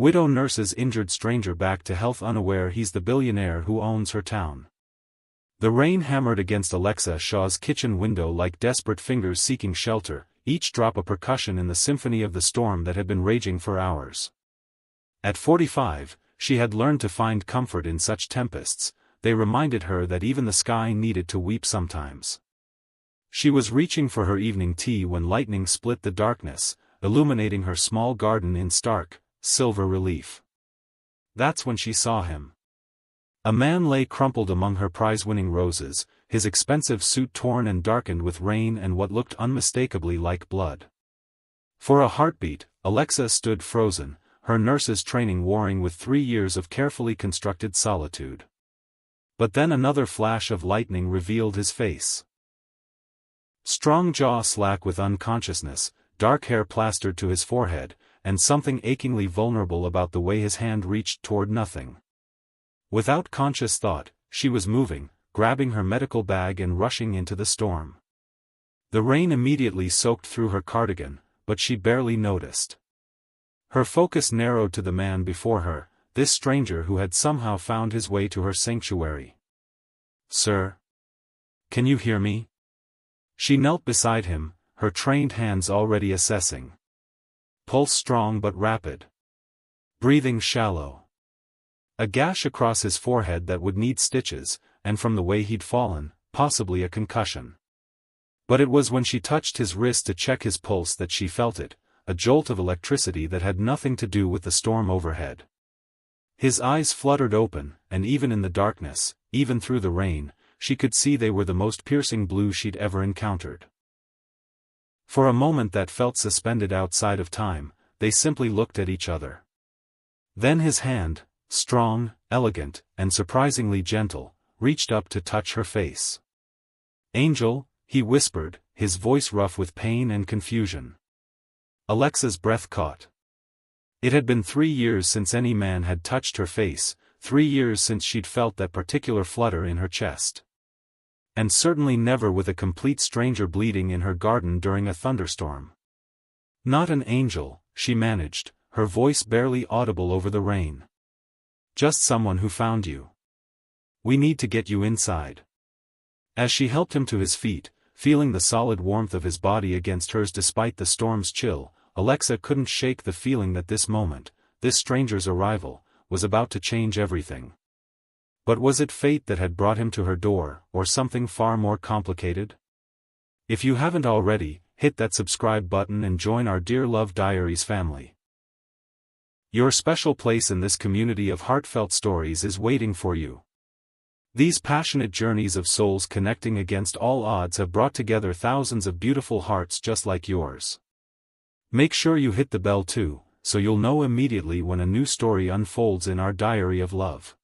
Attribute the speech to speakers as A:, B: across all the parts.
A: Widow nurses injured stranger back to health unaware he's the billionaire who owns her town. The rain hammered against Alexa Shaw's kitchen window like desperate fingers seeking shelter, each drop a percussion in the symphony of the storm that had been raging for hours. At 45, she had learned to find comfort in such tempests. They reminded her that even the sky needed to weep sometimes. She was reaching for her evening tea when lightning split the darkness, illuminating her small garden in stark, silver relief. That's when she saw him. A man lay crumpled among her prize-winning roses, his expensive suit torn and darkened with rain and what looked unmistakably like blood. For a heartbeat, Alexa stood frozen, her nurse's training warring with 3 years of carefully constructed solitude. But then another flash of lightning revealed his face. Strong jaw slack with unconsciousness, dark hair plastered to his forehead, and something achingly vulnerable about the way his hand reached toward nothing. Without conscious thought, she was moving, grabbing her medical bag and rushing into the storm. The rain immediately soaked through her cardigan, but she barely noticed. Her focus narrowed to the man before her, this stranger who had somehow found his way to her sanctuary. "Sir? Can you hear me?" She knelt beside him, her trained hands already assessing. Pulse strong but rapid. Breathing shallow. A gash across his forehead that would need stitches, and from the way he'd fallen, possibly a concussion. But it was when she touched his wrist to check his pulse that she felt it, a jolt of electricity that had nothing to do with the storm overhead. His eyes fluttered open, and even in the darkness, even through the rain, she could see they were the most piercing blue she'd ever encountered. For a moment that felt suspended outside of time, they simply looked at each other. Then his hand, strong, elegant, and surprisingly gentle, reached up to touch her face. "Angel," he whispered, his voice rough with pain and confusion. Alexa's breath caught. It had been 3 years since any man had touched her face, 3 years since she'd felt that particular flutter in her chest. And certainly never with a complete stranger bleeding in her garden during a thunderstorm. "Not an angel," she managed, her voice barely audible over the rain. "Just someone who found you. We need to get you inside." As she helped him to his feet, feeling the solid warmth of his body against hers despite the storm's chill, Alexa couldn't shake the feeling that this moment, this stranger's arrival, was about to change everything. But was it fate that had brought him to her door, or something far more complicated? If you haven't already, hit that subscribe button and join our Dear Love Diaries family. Your special place in this community of heartfelt stories is waiting for you. These passionate journeys of souls connecting against all odds have brought together thousands of beautiful hearts just like yours. Make sure you hit the bell too, so you'll know immediately when a new story unfolds in our diary of love.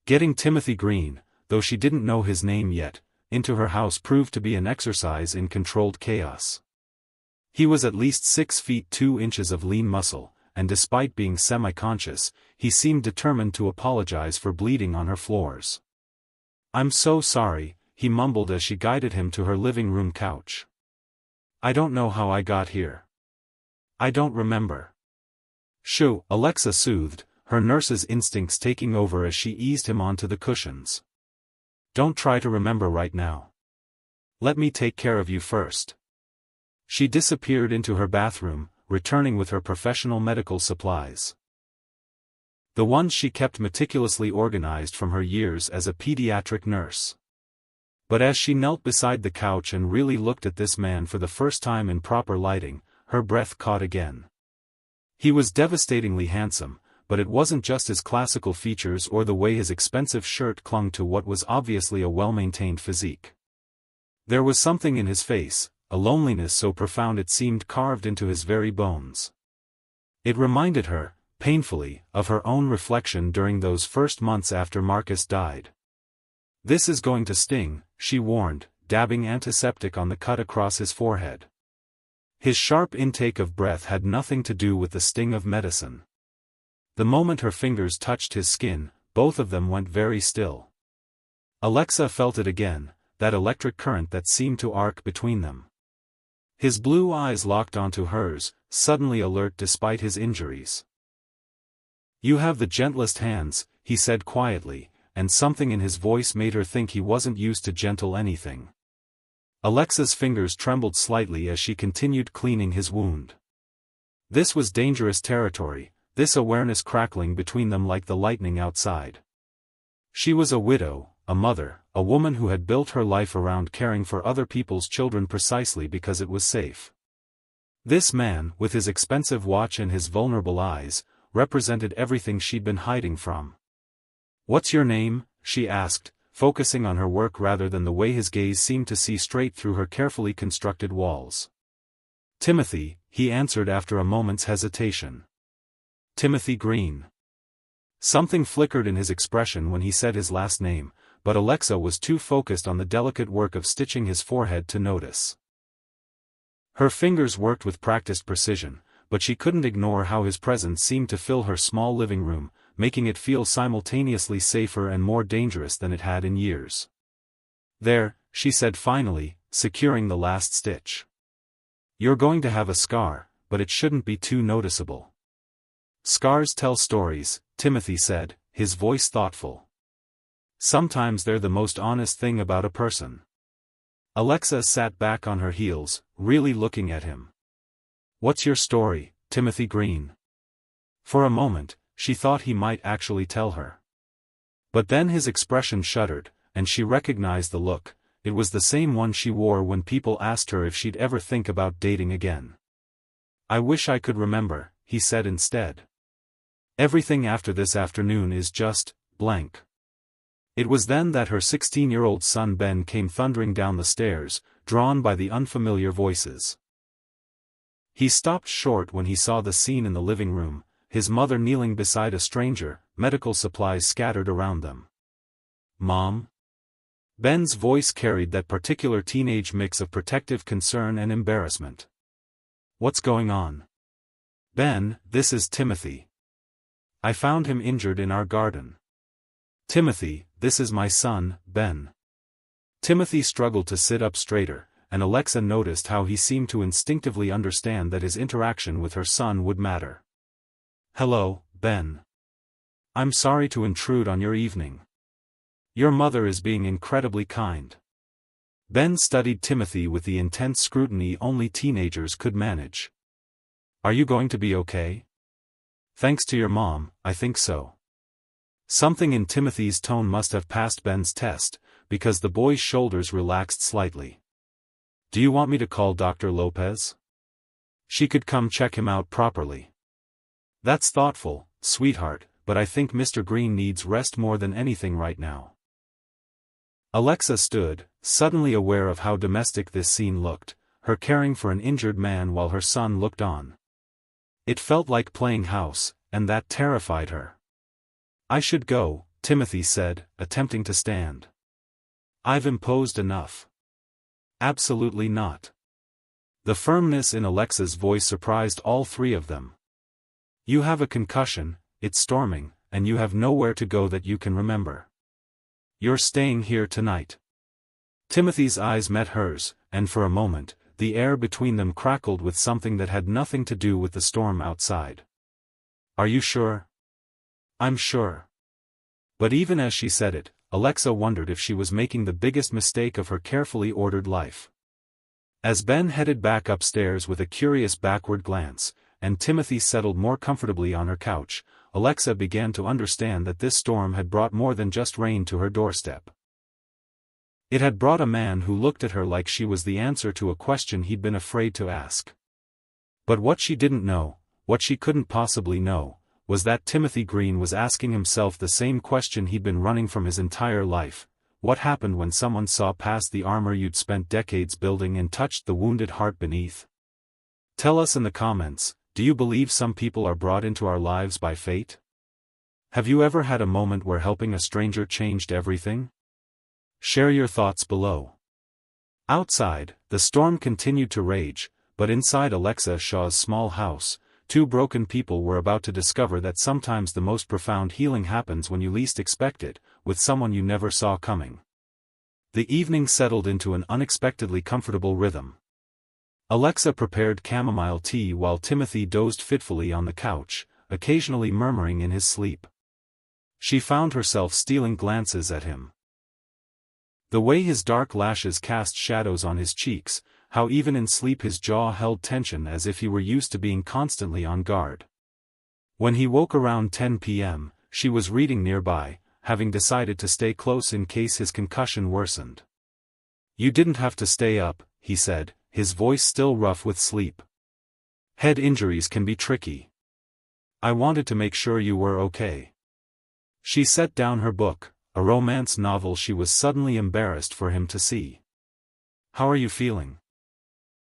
A: Getting Timothy Green, though she didn't know his name yet, into her house proved to be an exercise in controlled chaos. He was at least 6 feet 2 inches of lean muscle, and despite being semi-conscious, he seemed determined to apologize for bleeding on her floors. "I'm so sorry," he mumbled as she guided him to her living room couch. "I don't know how I got here. I don't remember." "Shoo," Alexa soothed, her nurse's instincts taking over as she eased him onto the cushions. "Don't try to remember right now. Let me take care of you first." She disappeared into her bathroom, returning with her professional medical supplies. The ones she kept meticulously organized from her years as a pediatric nurse. But as she knelt beside the couch and really looked at this man for the first time in proper lighting, her breath caught again. He was devastatingly handsome, but it wasn't just his classical features or the way his expensive shirt clung to what was obviously a well-maintained physique. There was something in his face, a loneliness so profound it seemed carved into his very bones. It reminded her, painfully, of her own reflection during those first months after Marcus died. "This is going to sting," she warned, dabbing antiseptic on the cut across his forehead. His sharp intake of breath had nothing to do with the sting of medicine. The moment her fingers touched his skin, both of them went very still. Alexa felt it again, that electric current that seemed to arc between them. His blue eyes locked onto hers, suddenly alert despite his injuries. You have the gentlest hands, he said quietly, and something in his voice made her think he wasn't used to gentle anything. Alexa's fingers trembled slightly as she continued cleaning his wound. This was dangerous territory, this awareness crackling between them like the lightning outside. She was a widow, a mother, a woman who had built her life around caring for other people's children precisely because it was safe. This man, with his expensive watch and his vulnerable eyes, represented everything she'd been hiding from. "What's your name?" she asked, focusing on her work rather than the way his gaze seemed to see straight through her carefully constructed walls. "Timothy," he answered after a moment's hesitation. "Timothy Green." Something flickered in his expression when he said his last name, but Alexa was too focused on the delicate work of stitching his forehead to notice. Her fingers worked with practiced precision, but she couldn't ignore how his presence seemed to fill her small living room, making it feel simultaneously safer and more dangerous than it had in years. "There," she said finally, securing the last stitch. "You're going to have a scar, but it shouldn't be too noticeable." "Scars tell stories," Timothy said, his voice thoughtful. "Sometimes they're the most honest thing about a person." Alexa sat back on her heels, really looking at him. "What's your story, Timothy Green?" For a moment, she thought he might actually tell her. But then his expression shuddered, and she recognized the look. It was the same one she wore when people asked her if she'd ever think about dating again. "I wish I could remember," he said instead. "Everything after this afternoon is just blank." It was then that her 16-year-old son Ben came thundering down the stairs, drawn by the unfamiliar voices. He stopped short when he saw the scene in the living room, his mother kneeling beside a stranger, medical supplies scattered around them. "Mom?" Ben's voice carried that particular teenage mix of protective concern and embarrassment. "What's going on?" "Ben, this is Timothy. I found him injured in our garden." "Timothy, this is my son, Ben." Timothy struggled to sit up straighter, and Alexa noticed how he seemed to instinctively understand that his interaction with her son would matter. "Hello, Ben. I'm sorry to intrude on your evening. Your mother is being incredibly kind." Ben studied Timothy with the intense scrutiny only teenagers could manage. "Are you going to be okay?" "Thanks to your mom, I think so." Something in Timothy's tone must have passed Ben's test, because the boy's shoulders relaxed slightly. "Do you want me to call Dr. Lopez? She could come check him out properly." "That's thoughtful, sweetheart, but I think Mr. Green needs rest more than anything right now." Alexa stood, suddenly aware of how domestic this scene looked, her caring for an injured man while her son looked on. It felt like playing house, and that terrified her. "I should go," Timothy said, attempting to stand. "I've imposed enough." "Absolutely not." The firmness in Alexa's voice surprised all three of them. "You have a concussion, it's storming, and you have nowhere to go that you can remember. You're staying here tonight." Timothy's eyes met hers, and for a moment, the air between them crackled with something that had nothing to do with the storm outside. "Are you sure?" "I'm sure." But even as she said it, Alexa wondered if she was making the biggest mistake of her carefully ordered life. As Ben headed back upstairs with a curious backward glance, and Timothy settled more comfortably on her couch, Alexa began to understand that this storm had brought more than just rain to her doorstep. It had brought a man who looked at her like she was the answer to a question he'd been afraid to ask. But what she didn't know, what she couldn't possibly know, was that Timothy Green was asking himself the same question he'd been running from his entire life: what happened when someone saw past the armor you'd spent decades building and touched the wounded heart beneath? Tell us in the comments, do you believe some people are brought into our lives by fate? Have you ever had a moment where helping a stranger changed everything? Share your thoughts below. Outside, the storm continued to rage, but inside Alexa Shaw's small house, two broken people were about to discover that sometimes the most profound healing happens when you least expect it, with someone you never saw coming. The evening settled into an unexpectedly comfortable rhythm. Alexa prepared chamomile tea while Timothy dozed fitfully on the couch, occasionally murmuring in his sleep. She found herself stealing glances at him. The way his dark lashes cast shadows on his cheeks, how even in sleep his jaw held tension as if he were used to being constantly on guard. When he woke around 10 p.m., she was reading nearby, having decided to stay close in case his concussion worsened. "You didn't have to stay up," he said, his voice still rough with sleep. "Head injuries can be tricky. I wanted to make sure you were okay." She set down her book, a romance novel she was suddenly embarrassed for him to see. "How are you feeling?"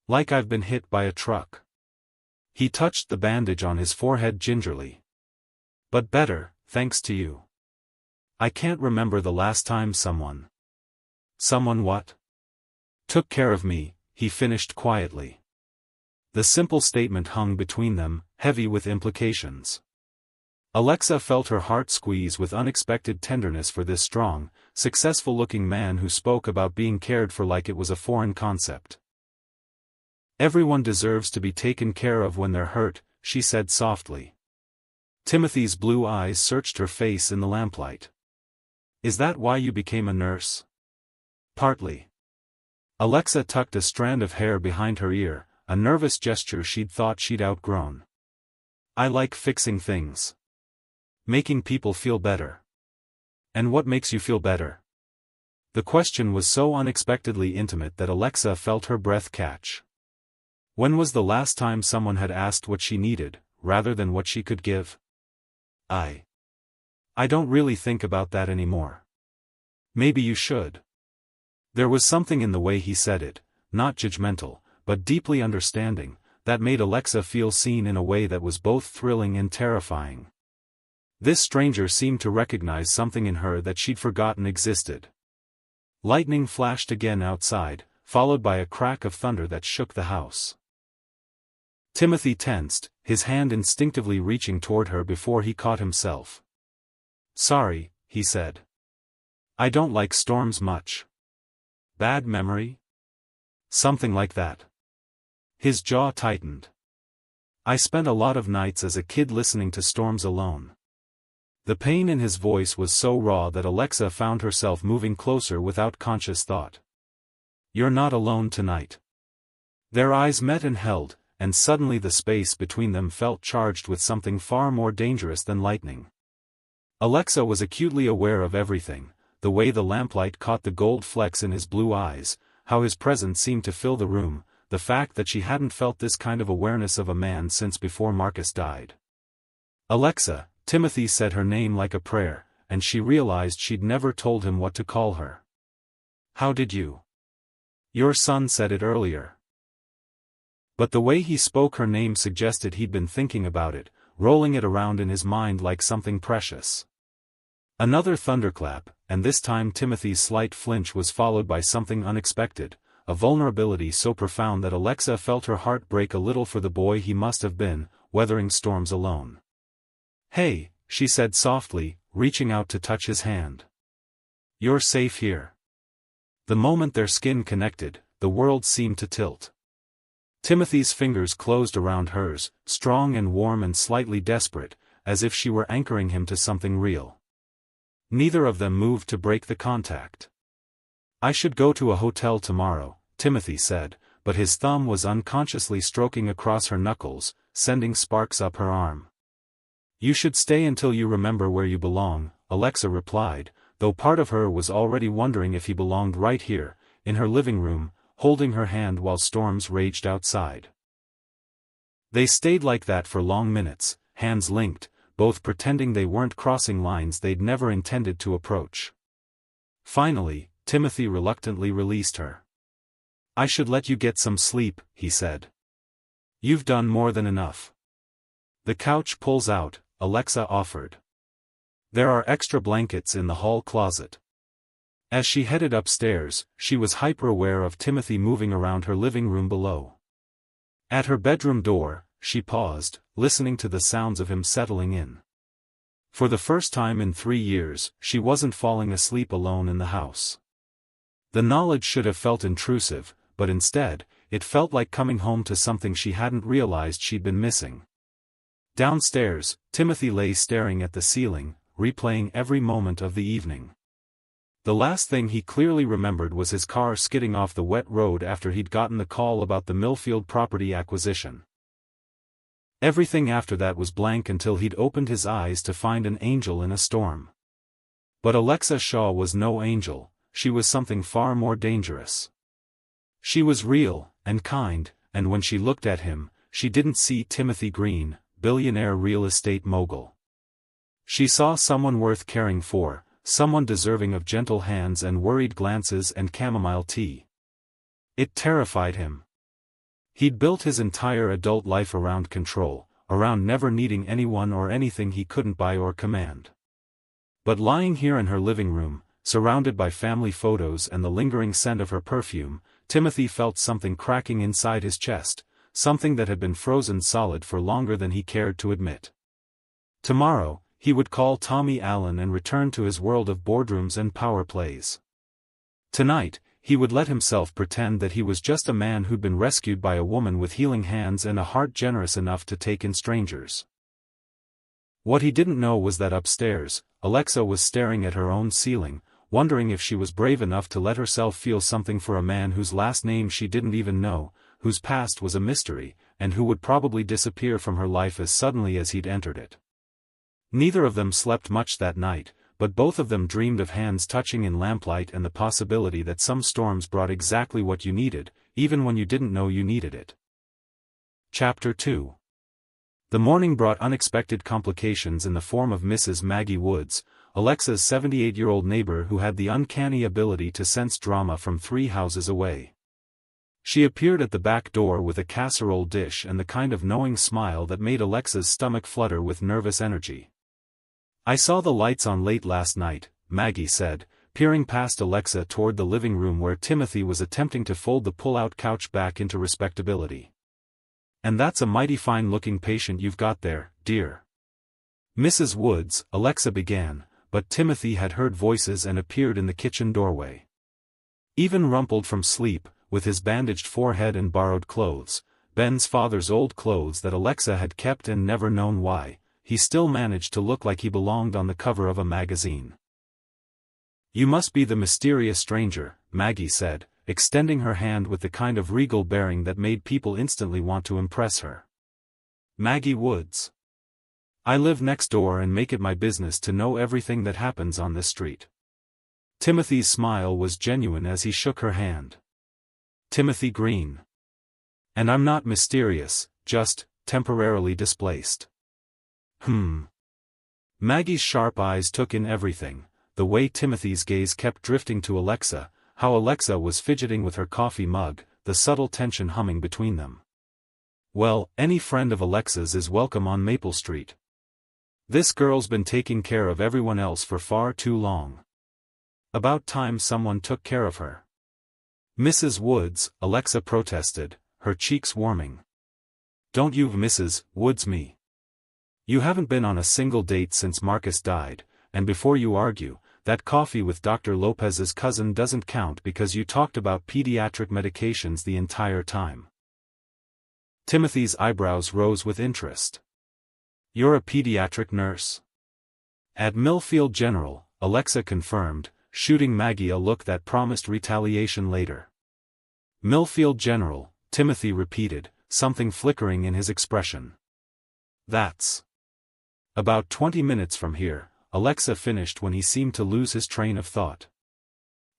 A: "Like I've been hit by a truck." He touched the bandage on his forehead gingerly. "But better, thanks to you. I can't remember the last time someone." "Someone what?" "Took care of me," he finished quietly. The simple statement hung between them, heavy with implications. Alexa felt her heart squeeze with unexpected tenderness for this strong, successful-looking man who spoke about being cared for like it was a foreign concept. "Everyone deserves to be taken care of when they're hurt," she said softly. Timothy's blue eyes searched her face in the lamplight. "Is that why you became a nurse?" "Partly." Alexa tucked a strand of hair behind her ear, a nervous gesture she'd thought she'd outgrown. "I like fixing things. Making people feel better." "And what makes you feel better?" The question was so unexpectedly intimate that Alexa felt her breath catch. When was the last time someone had asked what she needed, rather than what she could give? I don't really think about that anymore." "Maybe you should." There was something in the way he said it, not judgmental, but deeply understanding, that made Alexa feel seen in a way that was both thrilling and terrifying. This stranger seemed to recognize something in her that she'd forgotten existed. Lightning flashed again outside, followed by a crack of thunder that shook the house. Timothy tensed, his hand instinctively reaching toward her before he caught himself. "Sorry," he said. "I don't like storms much." "Bad memory?" "Something like that." His jaw tightened. "I spent a lot of nights as a kid listening to storms alone." The pain in his voice was so raw that Alexa found herself moving closer without conscious thought. "You're not alone tonight." Their eyes met and held, and suddenly the space between them felt charged with something far more dangerous than lightning. Alexa was acutely aware of everything, the way the lamplight caught the gold flecks in his blue eyes, how his presence seemed to fill the room, the fact that she hadn't felt this kind of awareness of a man since before Marcus died. "Alexa," Timothy said her name like a prayer, and she realized she'd never told him what to call her. "How did you?" "Your son said it earlier." But the way he spoke her name suggested he'd been thinking about it, rolling it around in his mind like something precious. Another thunderclap, and this time Timothy's slight flinch was followed by something unexpected, a vulnerability so profound that Alexa felt her heart break a little for the boy he must have been, weathering storms alone. "Hey," she said softly, reaching out to touch his hand. "You're safe here." The moment their skin connected, the world seemed to tilt. Timothy's fingers closed around hers, strong and warm and slightly desperate, as if she were anchoring him to something real. Neither of them moved to break the contact. "I should go to a hotel tomorrow," Timothy said, but his thumb was unconsciously stroking across her knuckles, sending sparks up her arm. "You should stay until you remember where you belong," Alexa replied, though part of her was already wondering if he belonged right here, in her living room, holding her hand while storms raged outside. They stayed like that for long minutes, hands linked, both pretending they weren't crossing lines they'd never intended to approach. Finally, Timothy reluctantly released her. "I should let you get some sleep," he said. "You've done more than enough." "The couch pulls out," Alexa offered. "There are extra blankets in the hall closet." As she headed upstairs, she was hyper-aware of Timothy moving around her living room below. At her bedroom door, she paused, listening to the sounds of him settling in. For the first time in 3 years, she wasn't falling asleep alone in the house. The knowledge should have felt intrusive, but instead, it felt like coming home to something she hadn't realized she'd been missing. Downstairs, Timothy lay staring at the ceiling, replaying every moment of the evening. The last thing he clearly remembered was his car skidding off the wet road after he'd gotten the call about the Millfield property acquisition. Everything after that was blank until he'd opened his eyes to find an angel in a storm. But Alexa Shaw was no angel, she was something far more dangerous. She was real, and kind, and when she looked at him, she didn't see Timothy Green, billionaire real estate mogul. She saw someone worth caring for, someone deserving of gentle hands and worried glances and chamomile tea. It terrified him. He'd built his entire adult life around control, around never needing anyone or anything he couldn't buy or command. But lying here in her living room, surrounded by family photos and the lingering scent of her perfume, Timothy felt something cracking inside his chest, something that had been frozen solid for longer than he cared to admit. Tomorrow, he would call Tommy Allen and return to his world of boardrooms and power plays. Tonight, he would let himself pretend that he was just a man who'd been rescued by a woman with healing hands and a heart generous enough to take in strangers. What he didn't know was that upstairs, Alexa was staring at her own ceiling, wondering if she was brave enough to let herself feel something for a man whose last name she didn't even know, whose past was a mystery, and who would probably disappear from her life as suddenly as he'd entered it. Neither of them slept much that night, but both of them dreamed of hands touching in lamplight and the possibility that some storms brought exactly what you needed, even when you didn't know you needed it. Chapter 2. The morning brought unexpected complications in the form of Mrs. Maggie Woods, Alexa's 78-year-old neighbor who had the uncanny ability to sense drama from 3 houses away. She appeared at the back door with a casserole dish and the kind of knowing smile that made Alexa's stomach flutter with nervous energy. "I saw the lights on late last night," Maggie said, peering past Alexa toward the living room where Timothy was attempting to fold the pull-out couch back into respectability. "And that's a mighty fine-looking patient you've got there, dear." "Mrs. Woods," Alexa began, but Timothy had heard voices and appeared in the kitchen doorway. Even rumpled from sleep, with his bandaged forehead and borrowed clothes, Ben's father's old clothes that Alexa had kept and never known why, he still managed to look like he belonged on the cover of a magazine. "You must be the mysterious stranger," Maggie said, extending her hand with the kind of regal bearing that made people instantly want to impress her. "Maggie Woods. I live next door and make it my business to know everything that happens on this street." Timothy's smile was genuine as he shook her hand. "Timothy Green. And I'm not mysterious, just temporarily displaced." Maggie's sharp eyes took in everything, the way Timothy's gaze kept drifting to Alexa, how Alexa was fidgeting with her coffee mug, the subtle tension humming between them. "Well, any friend of Alexa's is welcome on Maple Street. This girl's been taking care of everyone else for far too long. About time someone took care of her." "Mrs. Woods," Alexa protested, her cheeks warming. "Don't you Mrs. Woods me. You haven't been on a single date since Marcus died, and before you argue, that coffee with Dr. Lopez's cousin doesn't count because you talked about pediatric medications the entire time." Timothy's eyebrows rose with interest. "You're a pediatric nurse?" "At Millfield General," Alexa confirmed, shooting Maggie a look that promised retaliation later. "Millfield General," Timothy repeated, something flickering in his expression. "That's about 20 minutes from here," Alexa finished when he seemed to lose his train of thought.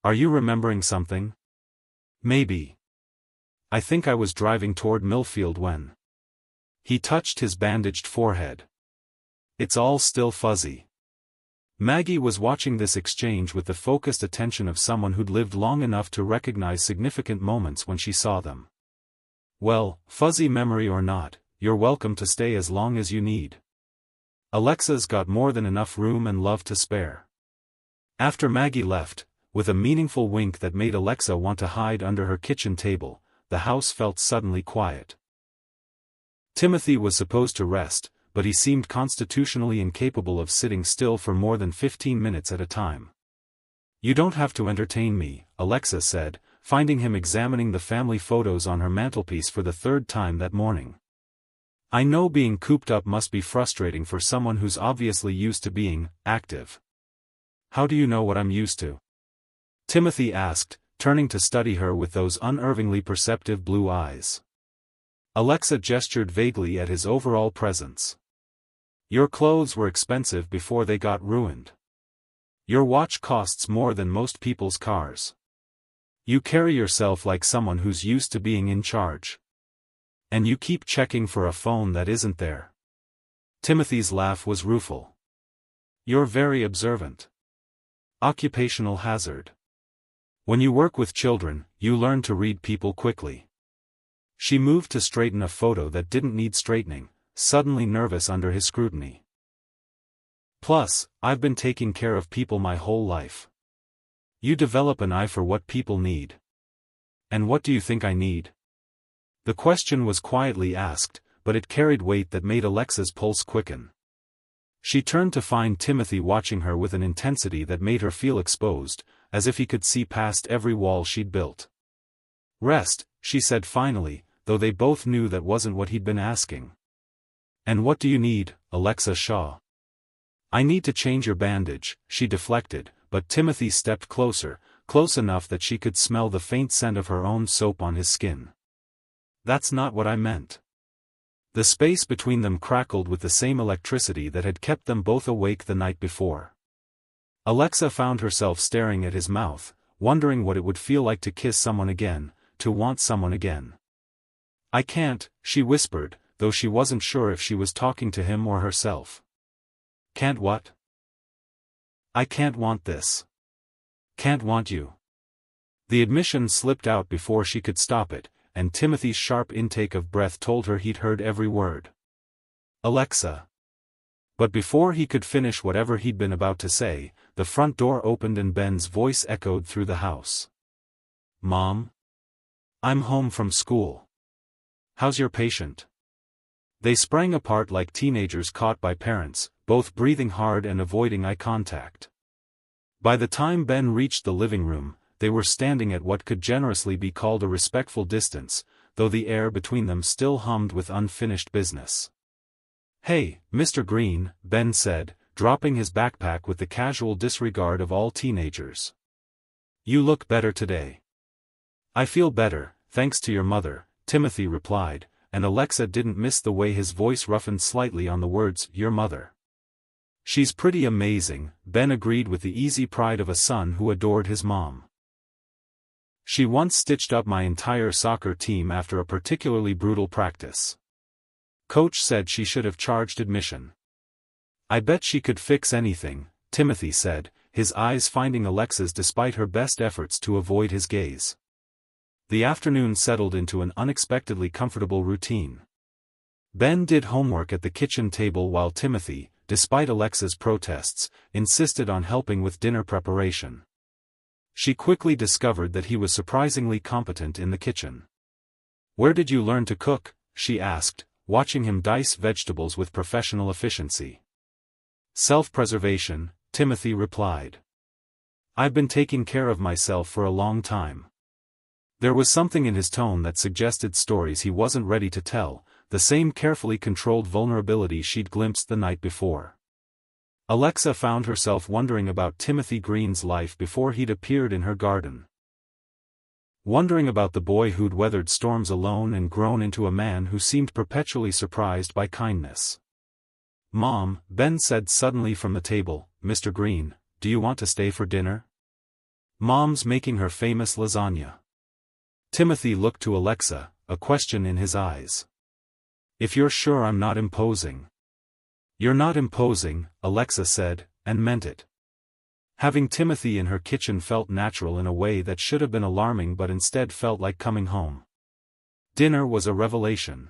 A: "Are you remembering something?" "Maybe. I think I was driving toward Millfield when." He touched his bandaged forehead. "It's all still fuzzy." Maggie was watching this exchange with the focused attention of someone who'd lived long enough to recognize significant moments when she saw them. "Well, fuzzy memory or not, you're welcome to stay as long as you need. Alexa's got more than enough room and love to spare." After Maggie left, with a meaningful wink that made Alexa want to hide under her kitchen table, the house felt suddenly quiet. Timothy was supposed to rest, but he seemed constitutionally incapable of sitting still for more than 15 minutes at a time. "You don't have to entertain me," Alexa said, finding him examining the family photos on her mantelpiece for the 3rd time that morning. I know being cooped up must be frustrating for someone who's obviously used to being active. How do you know what I'm used to? Timothy asked, turning to study her with those unervingly perceptive blue eyes. Alexa gestured vaguely at his overall presence. Your clothes were expensive before they got ruined. Your watch costs more than most people's cars. You carry yourself like someone who's used to being in charge. And you keep checking for a phone that isn't there. Timothy's laugh was rueful. You're very observant. Occupational hazard. When you work with children, you learn to read people quickly. She moved to straighten a photo that didn't need straightening, suddenly nervous under his scrutiny. Plus, I've been taking care of people my whole life. You develop an eye for what people need. And what do you think I need? The question was quietly asked, but it carried weight that made Alexa's pulse quicken. She turned to find Timothy watching her with an intensity that made her feel exposed, as if he could see past every wall she'd built. Rest, she said finally, though they both knew that wasn't what he'd been asking. And what do you need, Alexa Shaw? I need to change your bandage, she deflected, but Timothy stepped closer, close enough that she could smell the faint scent of her own soap on his skin. That's not what I meant. The space between them crackled with the same electricity that had kept them both awake the night before. Alexa found herself staring at his mouth, wondering what it would feel like to kiss someone again, to want someone again. I can't, she whispered, though she wasn't sure if she was talking to him or herself. Can't what? I can't want this. Can't want you. The admission slipped out before she could stop it, and Timothy's sharp intake of breath told her he'd heard every word. Alexa. But before he could finish whatever he'd been about to say, the front door opened and Ben's voice echoed through the house. Mom? I'm home from school. How's your patient? They sprang apart like teenagers caught by parents, both breathing hard and avoiding eye contact. By the time Ben reached the living room, they were standing at what could generously be called a respectful distance, though the air between them still hummed with unfinished business. Hey, Mr. Green, Ben said, dropping his backpack with the casual disregard of all teenagers. You look better today. I feel better, thanks to your mother, Timothy replied, and Alexa didn't miss the way his voice roughened slightly on the words, your mother. She's pretty amazing, Ben agreed with the easy pride of a son who adored his mom. She once stitched up my entire soccer team after a particularly brutal practice. Coach said she should have charged admission. I bet she could fix anything, Timothy said, his eyes finding Alexa's despite her best efforts to avoid his gaze. The afternoon settled into an unexpectedly comfortable routine. Ben did homework at the kitchen table while Timothy, despite Alexa's protests, insisted on helping with dinner preparation. She quickly discovered that he was surprisingly competent in the kitchen. Where did you learn to cook? She asked, watching him dice vegetables with professional efficiency. Self-preservation, Timothy replied. I've been taking care of myself for a long time. There was something in his tone that suggested stories he wasn't ready to tell, the same carefully controlled vulnerability she'd glimpsed the night before. Alexa found herself wondering about Timothy Green's life before he'd appeared in her garden. Wondering about the boy who'd weathered storms alone and grown into a man who seemed perpetually surprised by kindness. Mom, Ben said suddenly from the table, Mr. Green, do you want to stay for dinner? Mom's making her famous lasagna. Timothy looked to Alexa, a question in his eyes. If you're sure I'm not imposing. You're not imposing, Alexa said, and meant it. Having Timothy in her kitchen felt natural in a way that should have been alarming but instead felt like coming home. Dinner was a revelation.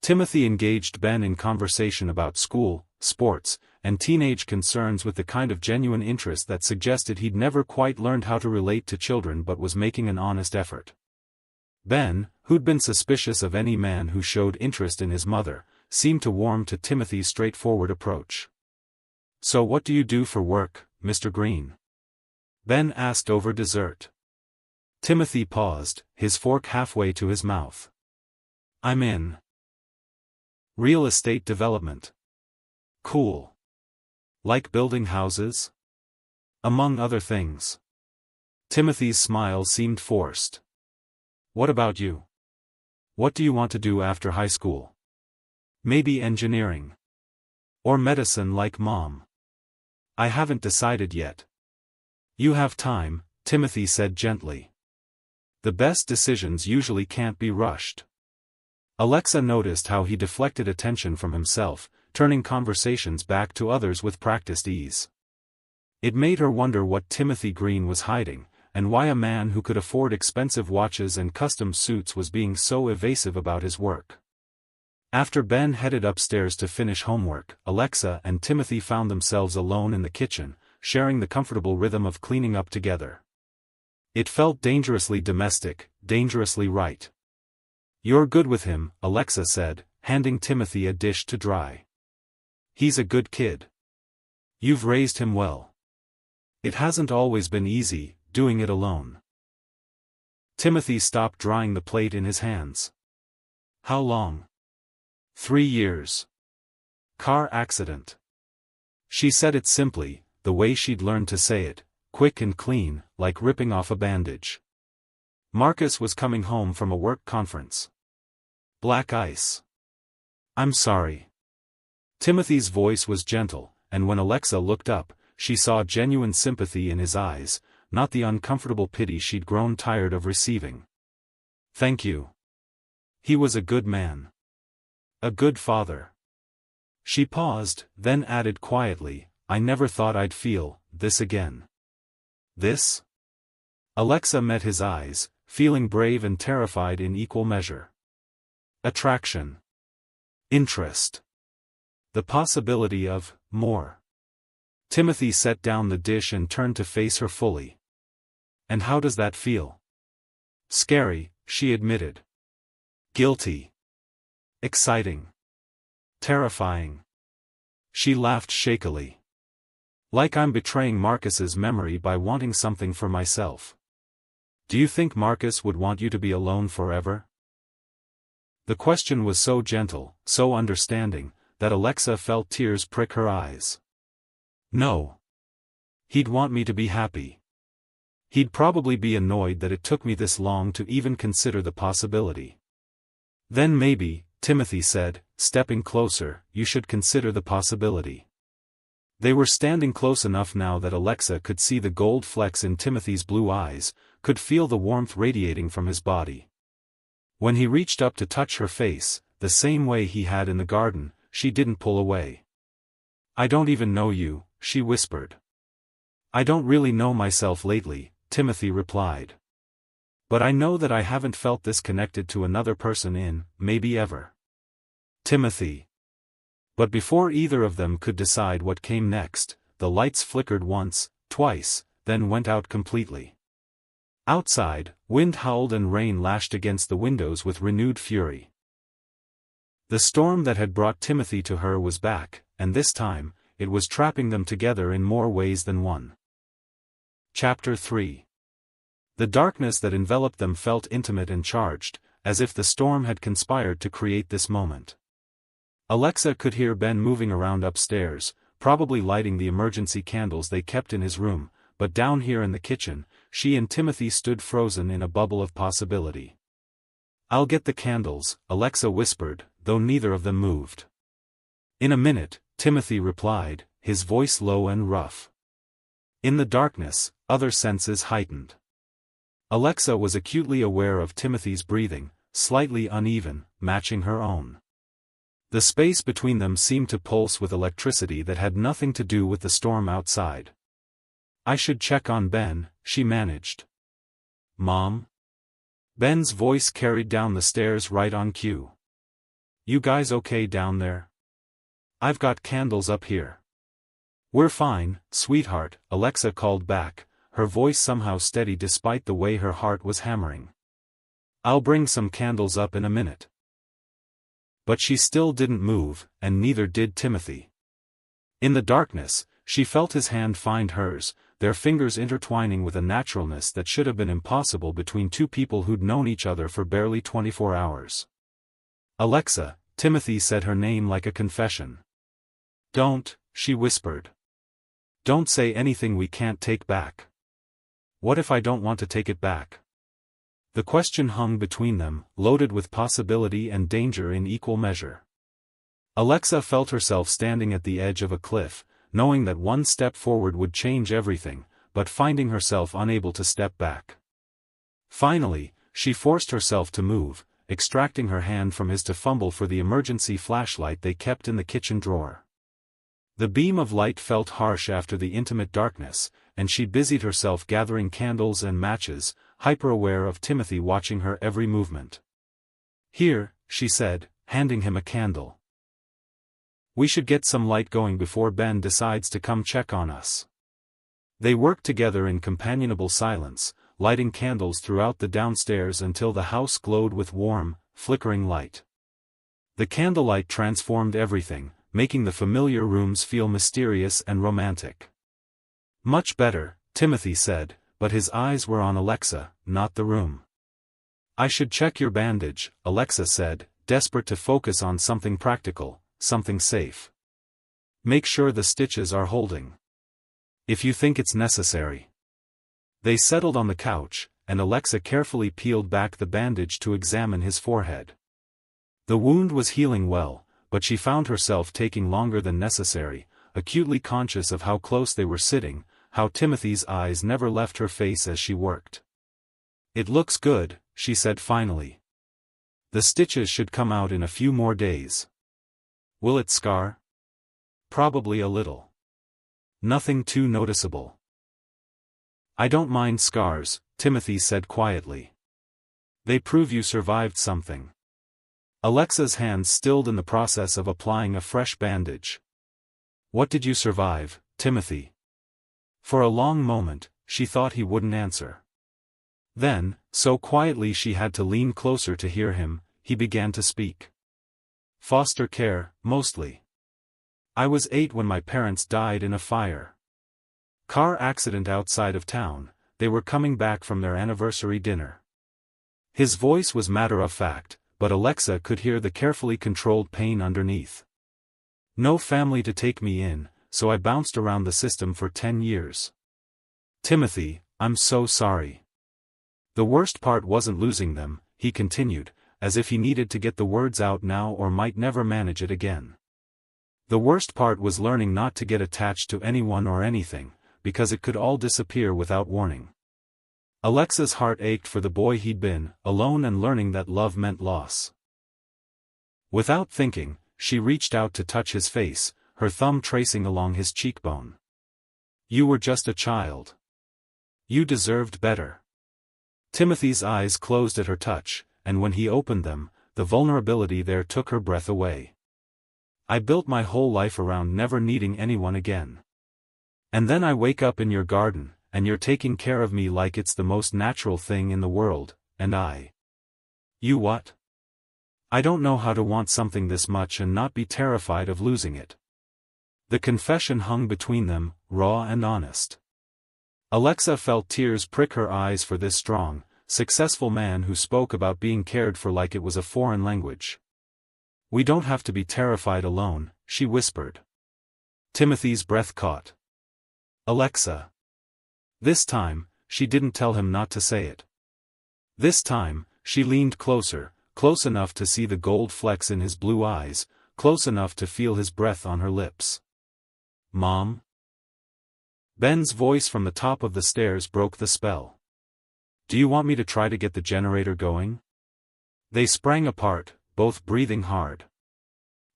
A: Timothy engaged Ben in conversation about school, sports, and teenage concerns with the kind of genuine interest that suggested he'd never quite learned how to relate to children but was making an honest effort. Ben, who'd been suspicious of any man who showed interest in his mother, seemed to warm to Timothy's straightforward approach. So what do you do for work, Mr. Green? Ben asked over dessert. Timothy paused, his fork halfway to his mouth. I'm in Real estate development. Cool. Like building houses? Among other things. Timothy's smile seemed forced. What about you? What do you want to do after high school? Maybe engineering. Or medicine like Mom. I haven't decided yet. You have time, Timothy said gently. The best decisions usually can't be rushed. Alexa noticed how he deflected attention from himself, turning conversations back to others with practiced ease. It made her wonder what Timothy Green was hiding, and why a man who could afford expensive watches and custom suits was being so evasive about his work. After Ben headed upstairs to finish homework, Alexa and Timothy found themselves alone in the kitchen, sharing the comfortable rhythm of cleaning up together. It felt dangerously domestic, dangerously right. You're good with him, Alexa said, handing Timothy a dish to dry. He's a good kid. You've raised him well. It hasn't always been easy, doing it alone. Timothy stopped drying the plate in his hands. How long? 3 years. Car accident. She said it simply, the way she'd learned to say it, quick and clean, like ripping off a bandage. Marcus was coming home from a work conference. Black ice. I'm sorry. Timothy's voice was gentle, and when Alexa looked up, she saw genuine sympathy in his eyes, not the uncomfortable pity she'd grown tired of receiving. Thank you. He was a good man. A good father. She paused, then added quietly, I never thought I'd feel this again. This? Alexa met his eyes, feeling brave and terrified in equal measure. Attraction. Interest. The possibility of more. Timothy set down the dish and turned to face her fully. And how does that feel? Scary, she admitted. Guilty. Exciting. Terrifying. She laughed shakily. Like I'm betraying Marcus's memory by wanting something for myself. Do you think Marcus would want you to be alone forever? The question was so gentle, so understanding, that Alexa felt tears prick her eyes. No. He'd want me to be happy. He'd probably be annoyed that it took me this long to even consider the possibility. Then maybe, Timothy said, stepping closer, you should consider the possibility. They were standing close enough now that Alexa could see the gold flecks in Timothy's blue eyes, could feel the warmth radiating from his body. When he reached up to touch her face, the same way he had in the garden, she didn't pull away. I don't even know you, she whispered. I don't really know myself lately, Timothy replied. But I know that I haven't felt this connected to another person in, maybe ever. Timothy. But before either of them could decide what came next, the lights flickered once, twice, then went out completely. Outside, wind howled and rain lashed against the windows with renewed fury. The storm that had brought Timothy to her was back, and this time, it was trapping them together in more ways than one. Chapter 3. The darkness that enveloped them felt intimate and charged, as if the storm had conspired to create this moment. Alexa could hear Ben moving around upstairs, probably lighting the emergency candles they kept in his room, but down here in the kitchen, she and Timothy stood frozen in a bubble of possibility. I'll get the candles, Alexa whispered, though neither of them moved. In a minute, Timothy replied, his voice low and rough. In the darkness, other senses heightened. Alexa was acutely aware of Timothy's breathing, slightly uneven, matching her own. The space between them seemed to pulse with electricity that had nothing to do with the storm outside. I should check on Ben, she managed. Mom? Ben's voice carried down the stairs right on cue. You guys okay down there? I've got candles up here. We're fine, sweetheart, Alexa called back, her voice somehow steady despite the way her heart was hammering. I'll bring some candles up in a minute. But she still didn't move, and neither did Timothy. In the darkness, she felt his hand find hers, their fingers intertwining with a naturalness that should have been impossible between two people who'd known each other for barely 24 hours. Alexa, Timothy said her name like a confession. Don't, she whispered. Don't say anything we can't take back. What if I don't want to take it back? The question hung between them, loaded with possibility and danger in equal measure. Alexa felt herself standing at the edge of a cliff, knowing that one step forward would change everything, but finding herself unable to step back. Finally, she forced herself to move, extracting her hand from his to fumble for the emergency flashlight they kept in the kitchen drawer. The beam of light felt harsh after the intimate darkness, and she busied herself gathering candles and matches, hyper-aware of Timothy watching her every movement. Here, she said, handing him a candle. We should get some light going before Ben decides to come check on us. They worked together in companionable silence, lighting candles throughout the downstairs until the house glowed with warm, flickering light. The candlelight transformed everything, making the familiar rooms feel mysterious and romantic. Much better, Timothy said, but his eyes were on Alexa, not the room. I should check your bandage, Alexa said, desperate to focus on something practical, something safe. Make sure the stitches are holding. If you think it's necessary. They settled on the couch, and Alexa carefully peeled back the bandage to examine his forehead. The wound was healing well, but she found herself taking longer than necessary, acutely conscious of how close they were sitting, how Timothy's eyes never left her face as she worked. It looks good, she said finally. The stitches should come out in a few more days. Will it scar? Probably a little. Nothing too noticeable. I don't mind scars, Timothy said quietly. They prove you survived something. Alexa's hands stilled in the process of applying a fresh bandage. What did you survive, Timothy? For a long moment, she thought he wouldn't answer. Then, so quietly she had to lean closer to hear him, he began to speak. Foster care, mostly. I was 8 when my parents died in a fire. Car accident outside of town, they were coming back from their anniversary dinner. His voice was matter-of-fact, but Alexa could hear the carefully controlled pain underneath. No family to take me in, so I bounced around the system for 10 years. Timothy, I'm so sorry. The worst part wasn't losing them, he continued, as if he needed to get the words out now or might never manage it again. The worst part was learning not to get attached to anyone or anything, because it could all disappear without warning. Alexa's heart ached for the boy he'd been, alone and learning that love meant loss. Without thinking, she reached out to touch his face, her thumb tracing along his cheekbone. You were just a child. You deserved better. Timothy's eyes closed at her touch, and when he opened them, the vulnerability there took her breath away. I built my whole life around never needing anyone again. And then I wake up in your garden, and you're taking care of me like it's the most natural thing in the world, and I. You what? I don't know how to want something this much and not be terrified of losing it. The confession hung between them, raw and honest. Alexa felt tears prick her eyes for this strong, successful man who spoke about being cared for like it was a foreign language. We don't have to be terrified alone, she whispered. Timothy's breath caught. Alexa. This time, she didn't tell him not to say it. This time, she leaned closer, close enough to see the gold flecks in his blue eyes, close enough to feel his breath on her lips. Mom? Ben's voice from the top of the stairs broke the spell. Do you want me to try to get the generator going? They sprang apart, both breathing hard.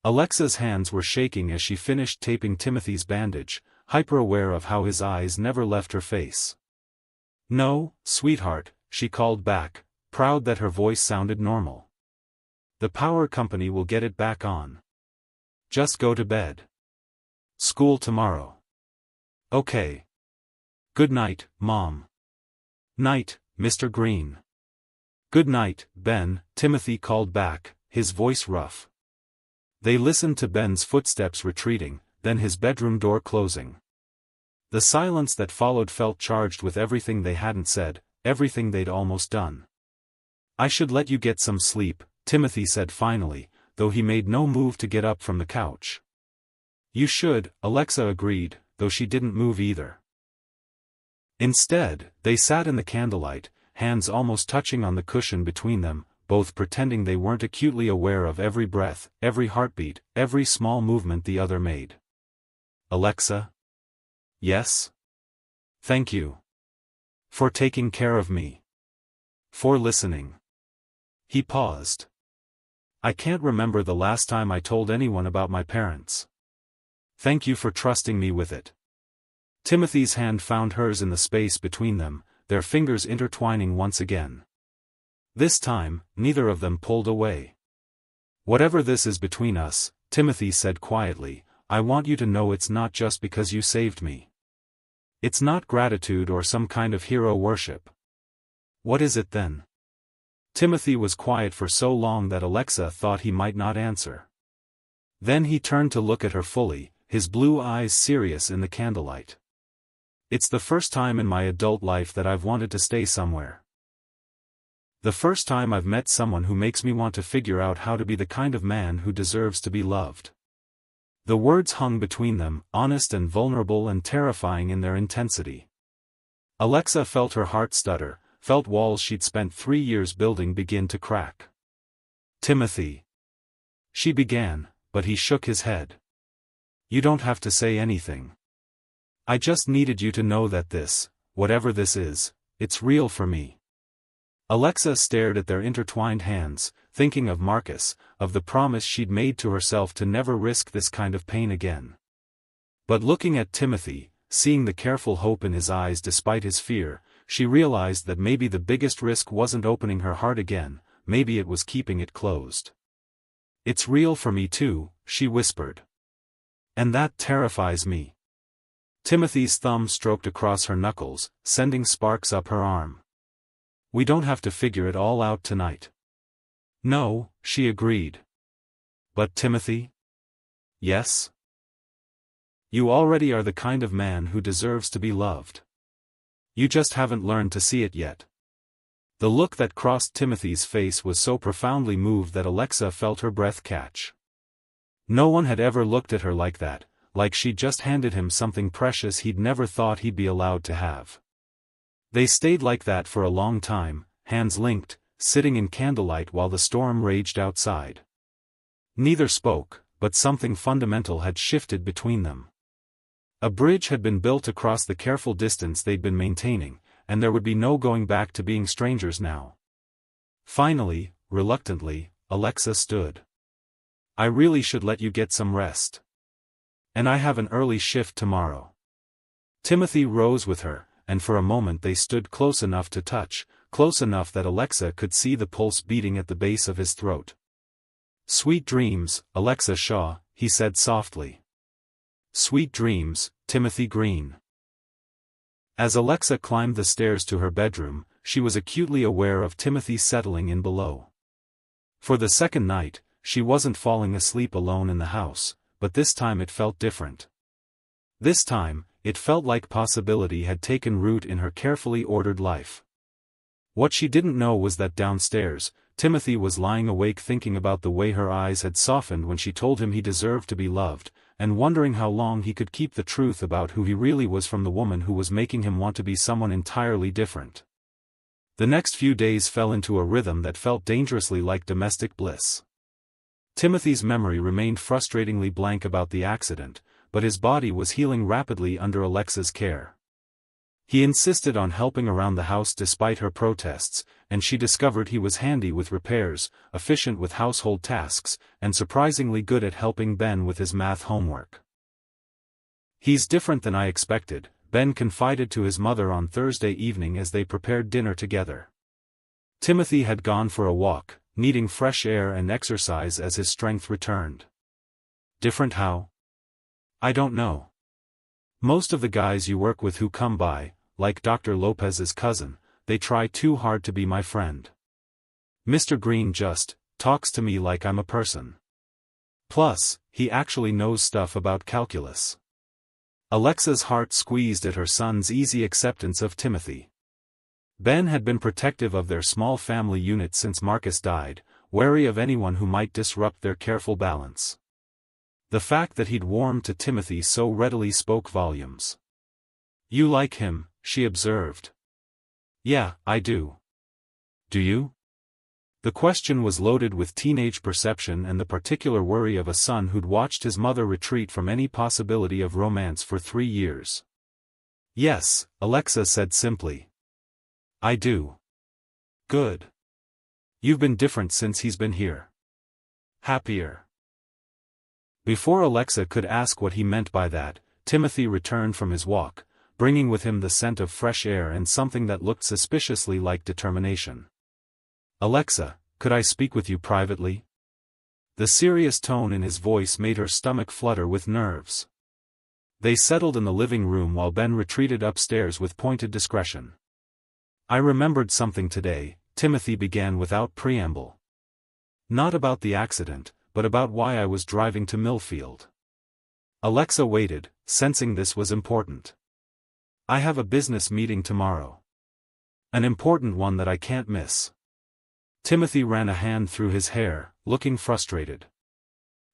A: Alexa's hands were shaking as she finished taping Timothy's bandage, hyper-aware of how his eyes never left her face. No, sweetheart, she called back, proud that her voice sounded normal. The power company will get it back on. Just go to bed. School tomorrow. Okay. Good night, Mom. Night, Mr. Green. Good night, Ben, Timothy called back, his voice rough. They listened to Ben's footsteps retreating, then his bedroom door closing. The silence that followed felt charged with everything they hadn't said, everything they'd almost done. I should let you get some sleep, Timothy said finally, though he made no move to get up from the couch. "You should," Alexa agreed, though she didn't move either. Instead, they sat in the candlelight, hands almost touching on the cushion between them, both pretending they weren't acutely aware of every breath, every heartbeat, every small movement the other made. "Alexa?" "Yes?" "Thank you. For taking care of me. For listening." He paused. "I can't remember the last time I told anyone about my parents. Thank you for trusting me with it." Timothy's hand found hers in the space between them, their fingers intertwining once again. This time, neither of them pulled away. "Whatever this is between us," Timothy said quietly, "I want you to know it's not just because you saved me. It's not gratitude or some kind of hero worship." "What is it then?" Timothy was quiet for so long that Alexa thought he might not answer. Then he turned to look at her fully, his blue eyes serious in the candlelight. "It's the first time in my adult life that I've wanted to stay somewhere. The first time I've met someone who makes me want to figure out how to be the kind of man who deserves to be loved." The words hung between them, honest and vulnerable and terrifying in their intensity. Alexa felt her heart stutter, felt walls she'd spent 3 years building begin to crack. "Timothy," she began, but he shook his head. "You don't have to say anything. I just needed you to know that this, whatever this is, it's real for me." Alexa stared at their intertwined hands, thinking of Marcus, of the promise she'd made to herself to never risk this kind of pain again. But looking at Timothy, seeing the careful hope in his eyes despite his fear, she realized that maybe the biggest risk wasn't opening her heart again, maybe it was keeping it closed. "It's real for me too," she whispered. "And that terrifies me." Timothy's thumb stroked across her knuckles, sending sparks up her arm. "We don't have to figure it all out tonight." "No," she agreed. "But Timothy?" "Yes?" "You already are the kind of man who deserves to be loved. You just haven't learned to see it yet." The look that crossed Timothy's face was so profoundly moved that Alexa felt her breath catch. No one had ever looked at her like that, like she'd just handed him something precious he'd never thought he'd be allowed to have. They stayed like that for a long time, hands linked, sitting in candlelight while the storm raged outside. Neither spoke, but something fundamental had shifted between them. A bridge had been built across the careful distance they'd been maintaining, and there would be no going back to being strangers now. Finally, reluctantly, Alexa stood. "I really should let you get some rest. And I have an early shift tomorrow." Timothy rose with her, and for a moment they stood close enough to touch, close enough that Alexa could see the pulse beating at the base of his throat. "Sweet dreams, Alexa Shaw," he said softly. "Sweet dreams, Timothy Green." As Alexa climbed the stairs to her bedroom, she was acutely aware of Timothy settling in below. For the second night, she wasn't falling asleep alone in the house, but this time it felt different. This time, it felt like possibility had taken root in her carefully ordered life. What she didn't know was that downstairs, Timothy was lying awake thinking about the way her eyes had softened when she told him he deserved to be loved, and wondering how long he could keep the truth about who he really was from the woman who was making him want to be someone entirely different. The next few days fell into a rhythm that felt dangerously like domestic bliss. Timothy's memory remained frustratingly blank about the accident, but his body was healing rapidly under Alexa's care. He insisted on helping around the house despite her protests, and she discovered he was handy with repairs, efficient with household tasks, and surprisingly good at helping Ben with his math homework. "He's different than I expected," Ben confided to his mother on Thursday evening as they prepared dinner together. Timothy had gone for a walk, needing fresh air and exercise as his strength returned. "Different how?" "I don't know. Most of the guys you work with who come by, like Dr. Lopez's cousin, they try too hard to be my friend. Mr. Green just talks to me like I'm a person. Plus, he actually knows stuff about calculus." Alexa's heart squeezed at her son's easy acceptance of Timothy. Ben had been protective of their small family unit since Marcus died, wary of anyone who might disrupt their careful balance. The fact that he'd warmed to Timothy so readily spoke volumes. "You like him," she observed. "Yeah, I do." "Do you?" The question was loaded with teenage perception and the particular worry of a son who'd watched his mother retreat from any possibility of romance for 3 years. "Yes," Alexa said simply. "I do." "Good. You've been different since he's been here." "Happier." Before Alexa could ask what he meant by that, Timothy returned from his walk, bringing with him the scent of fresh air and something that looked suspiciously like determination. "Alexa, could I speak with you privately?" The serious tone in his voice made her stomach flutter with nerves. They settled in the living room while Ben retreated upstairs with pointed discretion. "I remembered something today," Timothy began without preamble. "Not about the accident, but about why I was driving to Millfield." Alexa waited, sensing this was important. "I have a business meeting tomorrow. An important one that I can't miss." Timothy ran a hand through his hair, looking frustrated.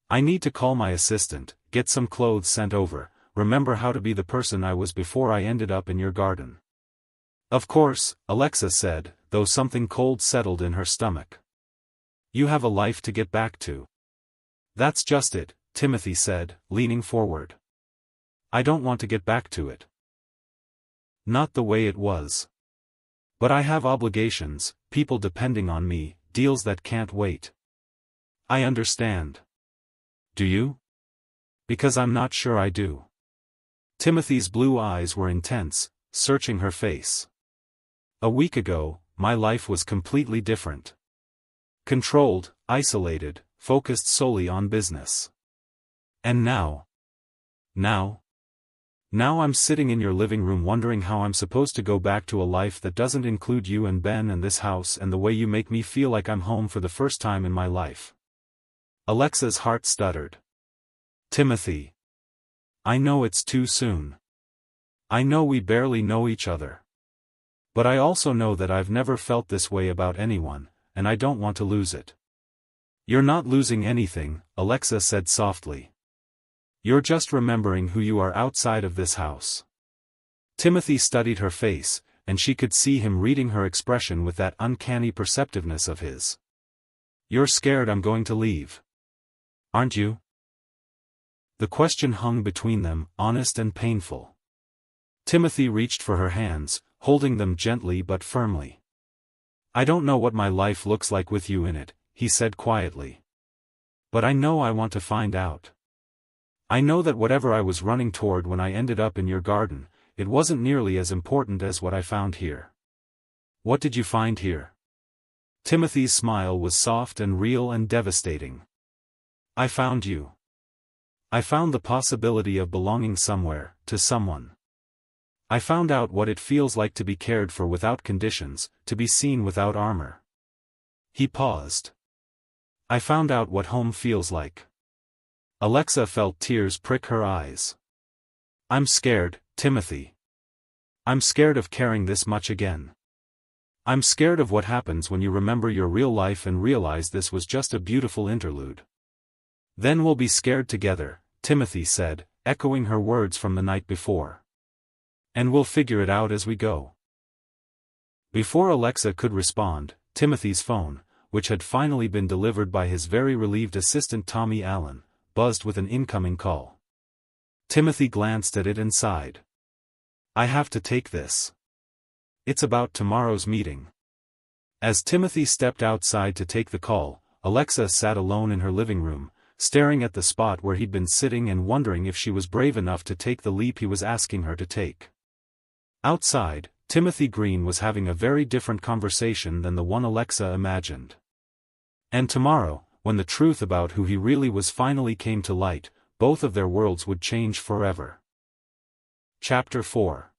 A: "I need to call my assistant, get some clothes sent over, remember how to be the person I was before I ended up in your garden." "Of course," Alexa said, though something cold settled in her stomach. "You have a life to get back to." "That's just it," Timothy said, leaning forward. "I don't want to get back to it. Not the way it was. But I have obligations, people depending on me, deals that can't wait." "I understand." "Do you?" "Because I'm not sure I do." Timothy's blue eyes were intense, searching her face. "A week ago, my life was completely different. Controlled, isolated, focused solely on business. And now? Now I'm sitting in your living room wondering how I'm supposed to go back to a life that doesn't include you and Ben and this house and the way you make me feel like I'm home for the first time in my life." Alexa's heart stuttered. "Timothy. I know it's too soon. I know we barely know each other. But I also know that I've never felt this way about anyone, and I don't want to lose it." "You're not losing anything," Alexa said softly. "You're just remembering who you are outside of this house." Timothy studied her face, and she could see him reading her expression with that uncanny perceptiveness of his. "You're scared I'm going to leave. Aren't you?" The question hung between them, honest and painful. Timothy reached for her hands, holding them gently but firmly. "I don't know what my life looks like with you in it," he said quietly. "But I know I want to find out. I know that whatever I was running toward when I ended up in your garden, it wasn't nearly as important as what I found here." "What did you find here?" Timothy's smile was soft and real and devastating. "I found you. I found the possibility of belonging somewhere, to someone. I found out what it feels like to be cared for without conditions, to be seen without armor." He paused. "I found out what home feels like." Alexa felt tears prick her eyes. "I'm scared, Timothy. I'm scared of caring this much again. I'm scared of what happens when you remember your real life and realize this was just a beautiful interlude." "Then we'll be scared together," Timothy said, echoing her words from the night before. "And we'll figure it out as we go." Before Alexa could respond, Timothy's phone, which had finally been delivered by his very relieved assistant Tommy Allen, buzzed with an incoming call. Timothy glanced at it and sighed. "I have to take this. It's about tomorrow's meeting." As Timothy stepped outside to take the call, Alexa sat alone in her living room, staring at the spot where he'd been sitting and wondering if she was brave enough to take the leap he was asking her to take. Outside, Timothy Green was having a very different conversation than the one Alexa imagined. And tomorrow, when the truth about who he really was finally came to light, both of their worlds would change forever. Chapter 4.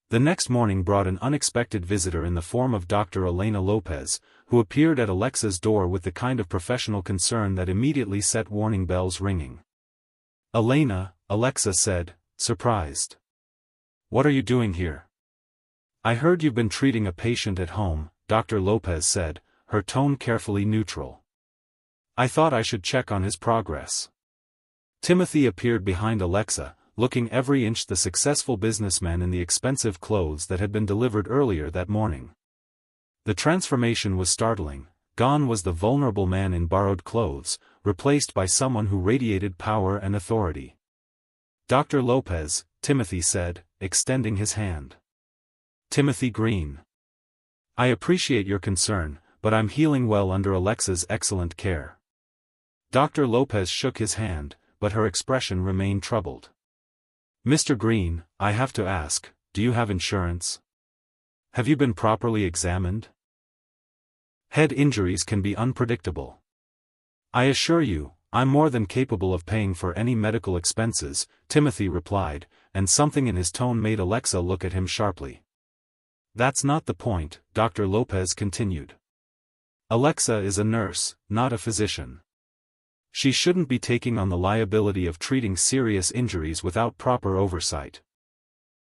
A: The next morning brought an unexpected visitor in the form of Dr. Elena Lopez, who appeared at Alexa's door with the kind of professional concern that immediately set warning bells ringing. "Elena," Alexa said, surprised. "What are you doing here?" "I heard you've been treating a patient at home," Dr. Lopez said, her tone carefully neutral. I thought I should check on his progress. Timothy appeared behind Alexa, looking every inch the successful businessman in the expensive clothes that had been delivered earlier that morning. The transformation was startling. Gone was the vulnerable man in borrowed clothes, replaced by someone who radiated power and authority. Dr. Lopez, Timothy said, extending his hand. Timothy Green. I appreciate your concern, but I'm healing well under Alexa's excellent care. Dr. Lopez shook his hand, but her expression remained troubled. Mr. Green, I have to ask, do you have insurance? Have you been properly examined? Head injuries can be unpredictable. I assure you, I'm more than capable of paying for any medical expenses, Timothy replied, and something in his tone made Alexa look at him sharply. That's not the point, Dr. Lopez continued. Alexa is a nurse, not a physician. She shouldn't be taking on the liability of treating serious injuries without proper oversight.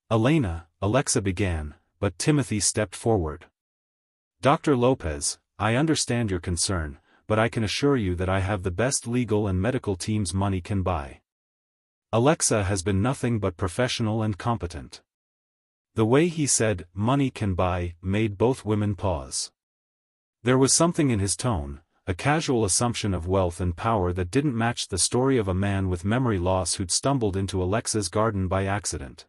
A: Elena, Alexa began, but Timothy stepped forward. Dr. Lopez, I understand your concern, but I can assure you that I have the best legal and medical teams money can buy. Alexa has been nothing but professional and competent. The way he said, money can buy, made both women pause. There was something in his tone, a casual assumption of wealth and power that didn't match the story of a man with memory loss who'd stumbled into Alexa's garden by accident.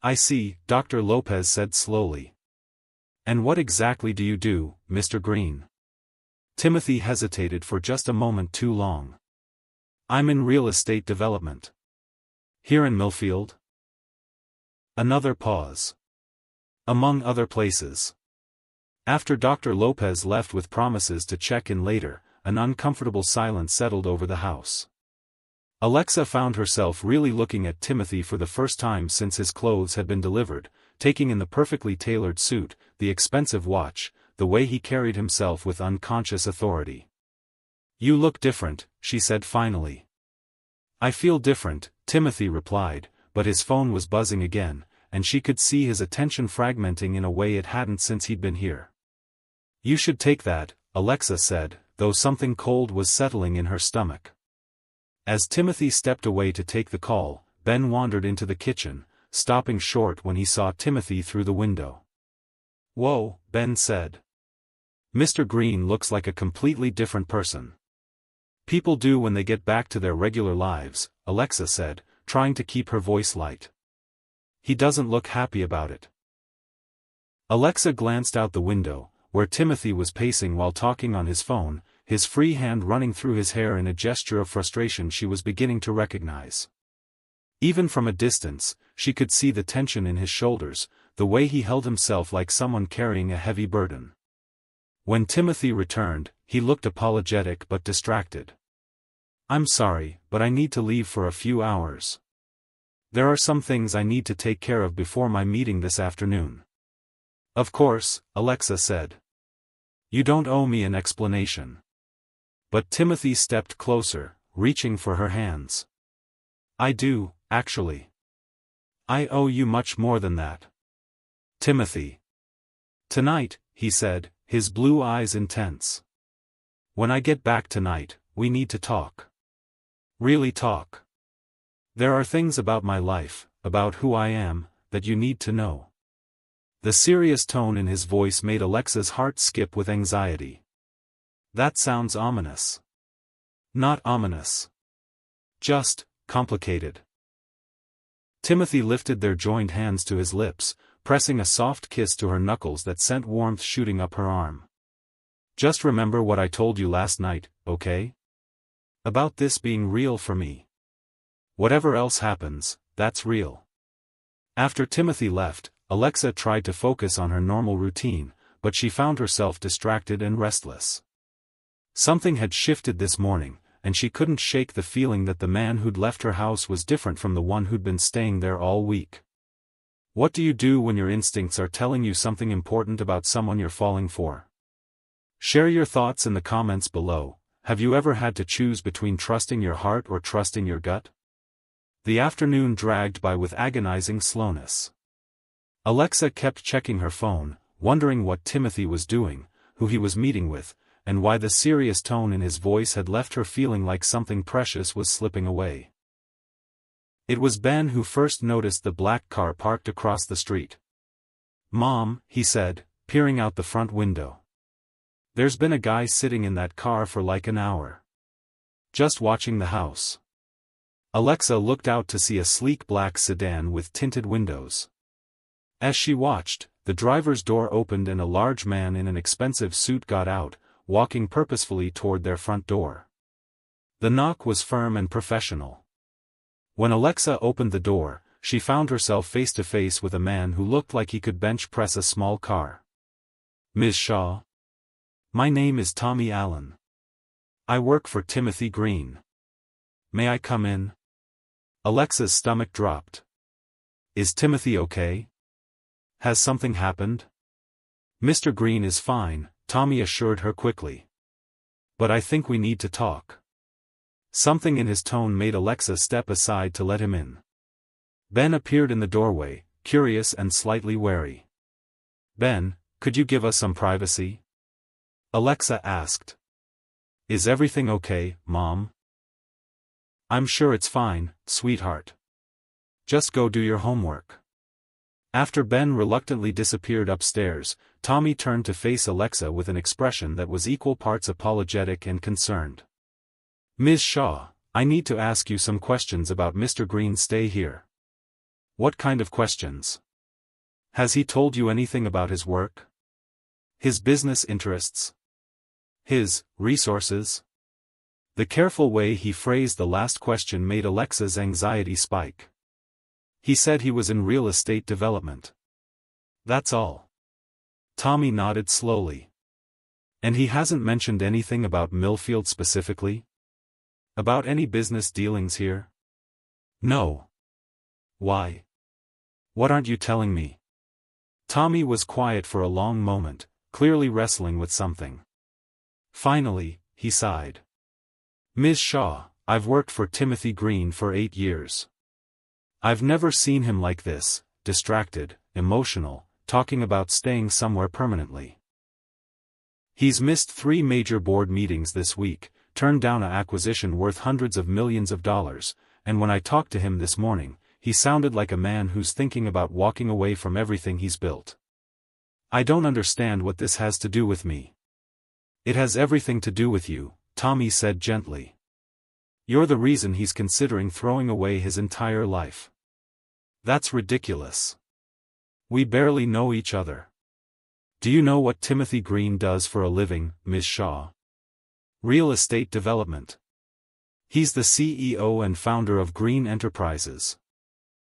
A: I see, Dr. Lopez said slowly. And what exactly do you do, Mr. Green? Timothy hesitated for just a moment too long. I'm in real estate development. Here in Millfield? Another pause. Among other places. After Dr. Lopez left with promises to check in later, an uncomfortable silence settled over the house. Alexa found herself really looking at Timothy for the first time since his clothes had been delivered, taking in the perfectly tailored suit, the expensive watch, the way he carried himself with unconscious authority. You look different, she said finally. I feel different, Timothy replied, but his phone was buzzing again, and she could see his attention fragmenting in a way it hadn't since he'd been here. You should take that, Alexa said, though something cold was settling in her stomach. As Timothy stepped away to take the call, Ben wandered into the kitchen, stopping short when he saw Timothy through the window. Whoa, Ben said. Mr. Green looks like a completely different person. People do when they get back to their regular lives, Alexa said, trying to keep her voice light. He doesn't look happy about it. Alexa glanced out the window, where Timothy was pacing while talking on his phone, his free hand running through his hair in a gesture of frustration she was beginning to recognize. Even from a distance, she could see the tension in his shoulders, the way he held himself like someone carrying a heavy burden. When Timothy returned, he looked apologetic but distracted. I'm sorry, but I need to leave for a few hours. There are some things I need to take care of before my meeting this afternoon. Of course, Alexa said. You don't owe me an explanation. But Timothy stepped closer, reaching for her hands. I do, actually. I owe you much more than that. Timothy. Tonight, he said, his blue eyes intense. When I get back tonight, we need to talk. Really talk. There are things about my life, about who I am, that you need to know. The serious tone in his voice made Alexa's heart skip with anxiety. That sounds ominous. Not ominous. Just, complicated. Timothy lifted their joined hands to his lips, pressing a soft kiss to her knuckles that sent warmth shooting up her arm. Just remember what I told you last night, okay? About this being real for me. Whatever else happens, that's real. After Timothy left, Alexa tried to focus on her normal routine, but she found herself distracted and restless. Something had shifted this morning, and she couldn't shake the feeling that the man who'd left her house was different from the one who'd been staying there all week. What do you do when your instincts are telling you something important about someone you're falling for? Share your thoughts in the comments below. Have you ever had to choose between trusting your heart or trusting your gut? The afternoon dragged by with agonizing slowness. Alexa kept checking her phone, wondering what Timothy was doing, who he was meeting with, and why the serious tone in his voice had left her feeling like something precious was slipping away. It was Ben who first noticed the black car parked across the street. "Mom," he said, peering out the front window. "There's been a guy sitting in that car for like an hour. Just watching the house." Alexa looked out to see a sleek black sedan with tinted windows. As she watched, the driver's door opened and a large man in an expensive suit got out, walking purposefully toward their front door. The knock was firm and professional. When Alexa opened the door, she found herself face to face with a man who looked like he could bench press a small car. "Ms. Shaw? My name is Tommy Allen. I work for Timothy Green. May I come in?" Alexa's stomach dropped. "Is Timothy okay? Has something happened?" "Mr. Green is fine," Tommy assured her quickly. "But I think we need to talk." Something in his tone made Alexa step aside to let him in. Ben appeared in the doorway, curious and slightly wary. "Ben, could you give us some privacy?" Alexa asked. "Is everything okay, Mom?" "I'm sure it's fine, sweetheart. Just go do your homework." After Ben reluctantly disappeared upstairs, Tommy turned to face Alexa with an expression that was equal parts apologetic and concerned. "Ms. Shaw, I need to ask you some questions about Mr. Green's stay here." "What kind of questions? Has he told you anything about his work? His business interests? His resources?" The careful way he phrased the last question made Alexa's anxiety spike. "He said he was in real estate development. That's all." Tommy nodded slowly. "And he hasn't mentioned anything about Millfield specifically? About any business dealings here?" "No." "Why? What aren't you telling me?" Tommy was quiet for a long moment, clearly wrestling with something. Finally, he sighed. "Ms. Shaw, I've worked for Timothy Green for 8 years. I've never seen him like this, distracted, emotional, talking about staying somewhere permanently. He's missed 3 major board meetings this week, turned down an acquisition worth hundreds of millions of dollars, and when I talked to him this morning, he sounded like a man who's thinking about walking away from everything he's built. I don't understand what this has to do with me." "It has everything to do with you," Tommy said gently. "You're the reason he's considering throwing away his entire life." "That's ridiculous. We barely know each other." "Do you know what Timothy Green does for a living, Ms. Shaw?" "Real estate development. He's the CEO and founder of Green Enterprises.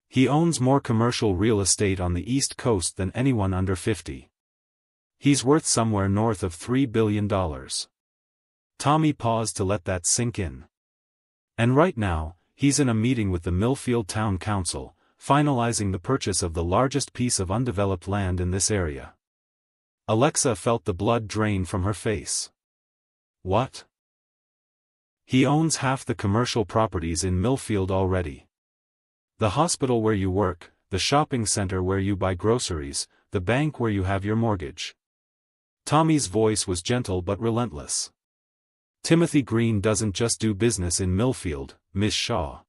A: He owns more commercial real estate on the East Coast than anyone under 50. He's worth somewhere north of $3 billion. Tommy paused to let that sink in. "And right now, he's in a meeting with the Millfield Town Council, finalizing the purchase of the largest piece of undeveloped land in this area." Alexa felt the blood drain from her face. "What?" "He owns half the commercial properties in Millfield already. The hospital where you work, the shopping center where you buy groceries, the bank where you have your mortgage." Tommy's voice was gentle but relentless. "Timothy Green doesn't just do business in Millfield, Ms. Shaw.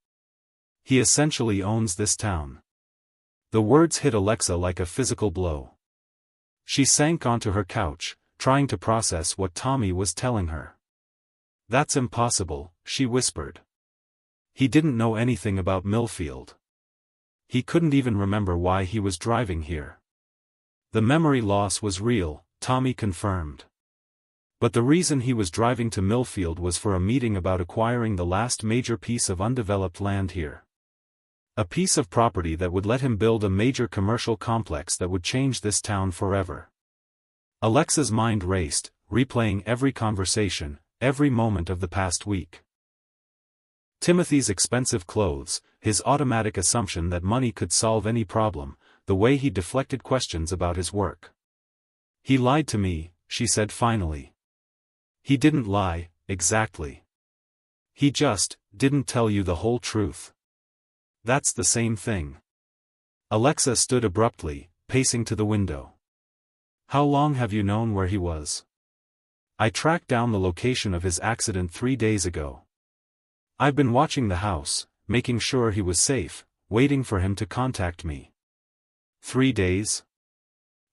A: He essentially owns this town." The words hit Alexa like a physical blow. She sank onto her couch, trying to process what Tommy was telling her. "That's impossible," she whispered. "He didn't know anything about Millfield. He couldn't even remember why he was driving here." "The memory loss was real," Tommy confirmed. "But the reason he was driving to Millfield was for a meeting about acquiring the last major piece of undeveloped land here. A piece of property that would let him build a major commercial complex that would change this town forever." Alexa's mind raced, replaying every conversation, every moment of the past week. Timothy's expensive clothes, his automatic assumption that money could solve any problem, the way he deflected questions about his work. "He lied to me," she said finally. "He didn't lie, exactly. He just didn't tell you the whole truth." "That's the same thing." Alexa stood abruptly, pacing to the window. "How long have you known where he was?" I tracked down the location of his accident 3 days ago. I've been watching the house, making sure he was safe, waiting for him to contact me. 3 days?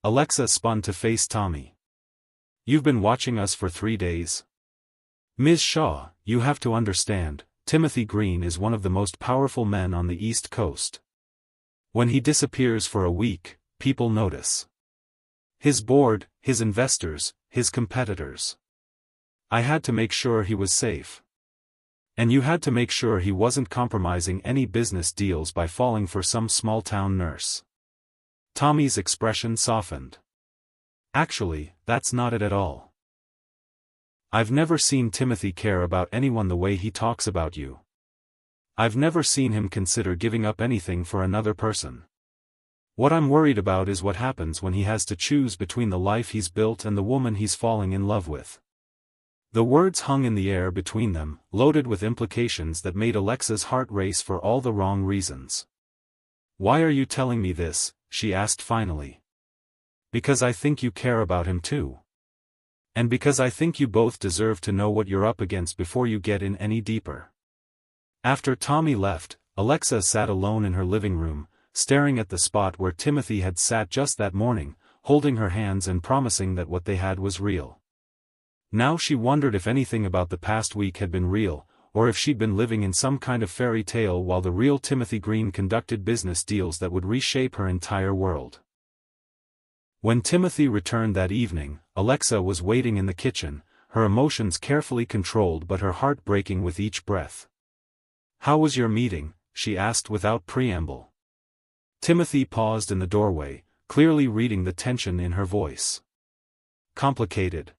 A: Alexa spun to face Tommy. You've been watching us for 3 days? Ms. Shaw, you have to understand, Timothy Green is one of the most powerful men on the East Coast. When he disappears for a week, people notice. His board, his investors, his competitors. I had to make sure he was safe. And you had to make sure he wasn't compromising any business deals by falling for some small-town nurse. Tommy's expression softened. Actually, that's not it at all. I've never seen Timothy care about anyone the way he talks about you. I've never seen him consider giving up anything for another person. What I'm worried about is what happens when he has to choose between the life he's built and the woman he's falling in love with. The words hung in the air between them, loaded with implications that made Alexa's heart race for all the wrong reasons. Why are you telling me this? She asked finally. Because I think you care about him too. And because I think you both deserve to know what you're up against before you get in any deeper. After Tommy left, Alexa sat alone in her living room, staring at the spot where Timothy had sat just that morning, holding her hands and promising that what they had was real. Now she wondered if anything about the past week had been real, or if she'd been living in some kind of fairy tale while the real Timothy Green conducted business deals that would reshape her entire world. When Timothy returned that evening, Alexa was waiting in the kitchen, her emotions carefully controlled but her heart breaking with each breath. "How was your meeting?" she asked without preamble. Timothy paused in the doorway, clearly reading the tension in her voice. "Complicated.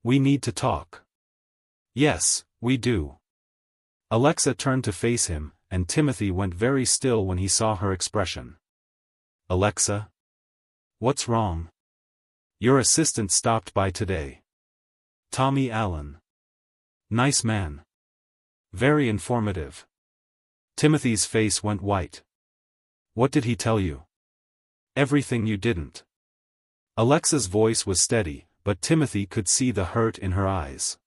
A: We need to talk." "Yes, we do." Alexa turned to face him, and Timothy went very still when he saw her expression. "Alexa? What's wrong?" "Your assistant stopped by today. Tommy Allen. Nice man. Very informative." Timothy's face went white. "What did he tell you?" "Everything you didn't." Alexa's voice was steady, but Timothy could see the hurt in her eyes.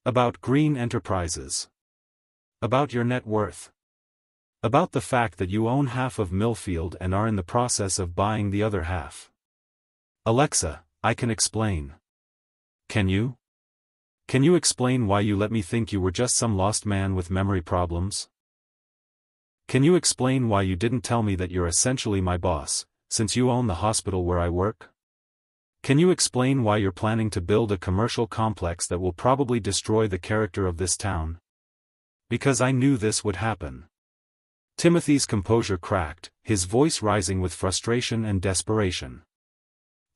A: "About Green Enterprises. About your net worth. About the fact that you own half of Millfield and are in the process of buying the other half." "Alexa, I can explain." "Can you? Can you explain why you let me think you were just some lost man with memory problems? Can you explain why you didn't tell me that you're essentially my boss, since you own the hospital where I work? Can you explain why you're planning to build a commercial complex that will probably destroy the character of this town? Because I knew this would happen." Timothy's composure cracked, his voice rising with frustration and desperation.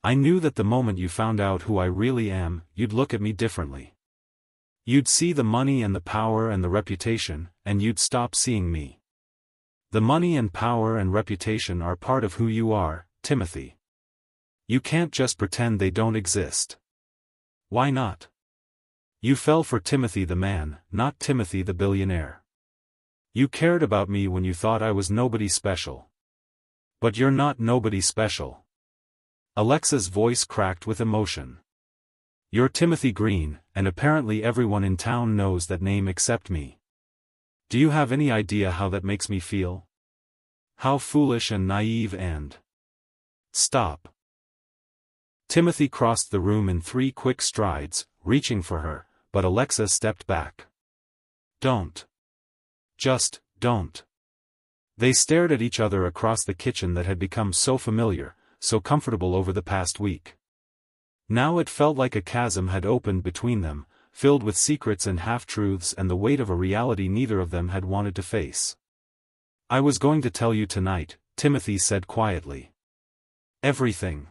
A: "I knew that the moment you found out who I really am, you'd look at me differently. You'd see the money and the power and the reputation, and you'd stop seeing me. The money and power and reputation are part of who you are, Timothy. You can't just pretend they don't exist." "Why not?" "You fell for Timothy the man, not Timothy the billionaire. You cared about me when you thought I was nobody special. But you're not nobody special." Alexa's voice cracked with emotion. "You're Timothy Green, and apparently everyone in town knows that name except me. Do you have any idea how that makes me feel? How foolish and naive and—" "Stop." Timothy crossed the room in 3 quick strides, reaching for her, but Alexa stepped back. "Don't. Just, don't." They stared at each other across the kitchen that had become so familiar, so comfortable over the past week. Now it felt like a chasm had opened between them, filled with secrets and half-truths and the weight of a reality neither of them had wanted to face. "I was going to tell you tonight," Timothy said quietly. "Everything.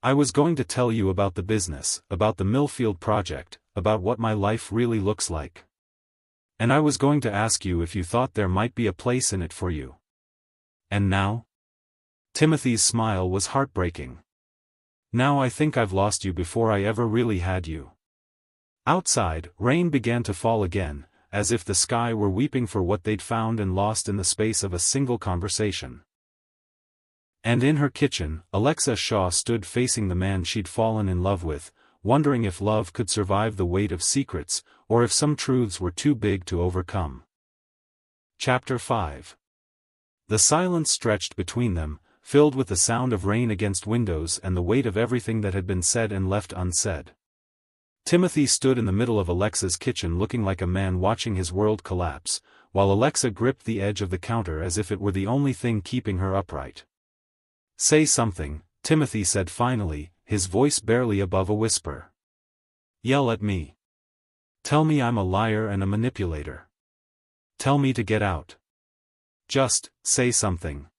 A: I was going to tell you about the business, about the Millfield project, about what my life really looks like. And I was going to ask you if you thought there might be a place in it for you. And now?" Timothy's smile was heartbreaking. "Now I think I've lost you before I ever really had you." Outside, rain began to fall again, as if the sky were weeping for what they'd found and lost in the space of a single conversation. And in her kitchen, Alexa Shaw stood facing the man she'd fallen in love with, wondering if love could survive the weight of secrets, or if some truths were too big to overcome. Chapter 5. The silence stretched between them, filled with the sound of rain against windows and the weight of everything that had been said and left unsaid. Timothy stood in the middle of Alexa's kitchen looking like a man watching his world collapse, while Alexa gripped the edge of the counter as if it were the only thing keeping her upright. "Say something," Timothy said finally, his voice barely above a whisper. "Yell at me. Tell me I'm a liar and a manipulator. Tell me to get out. Just say something."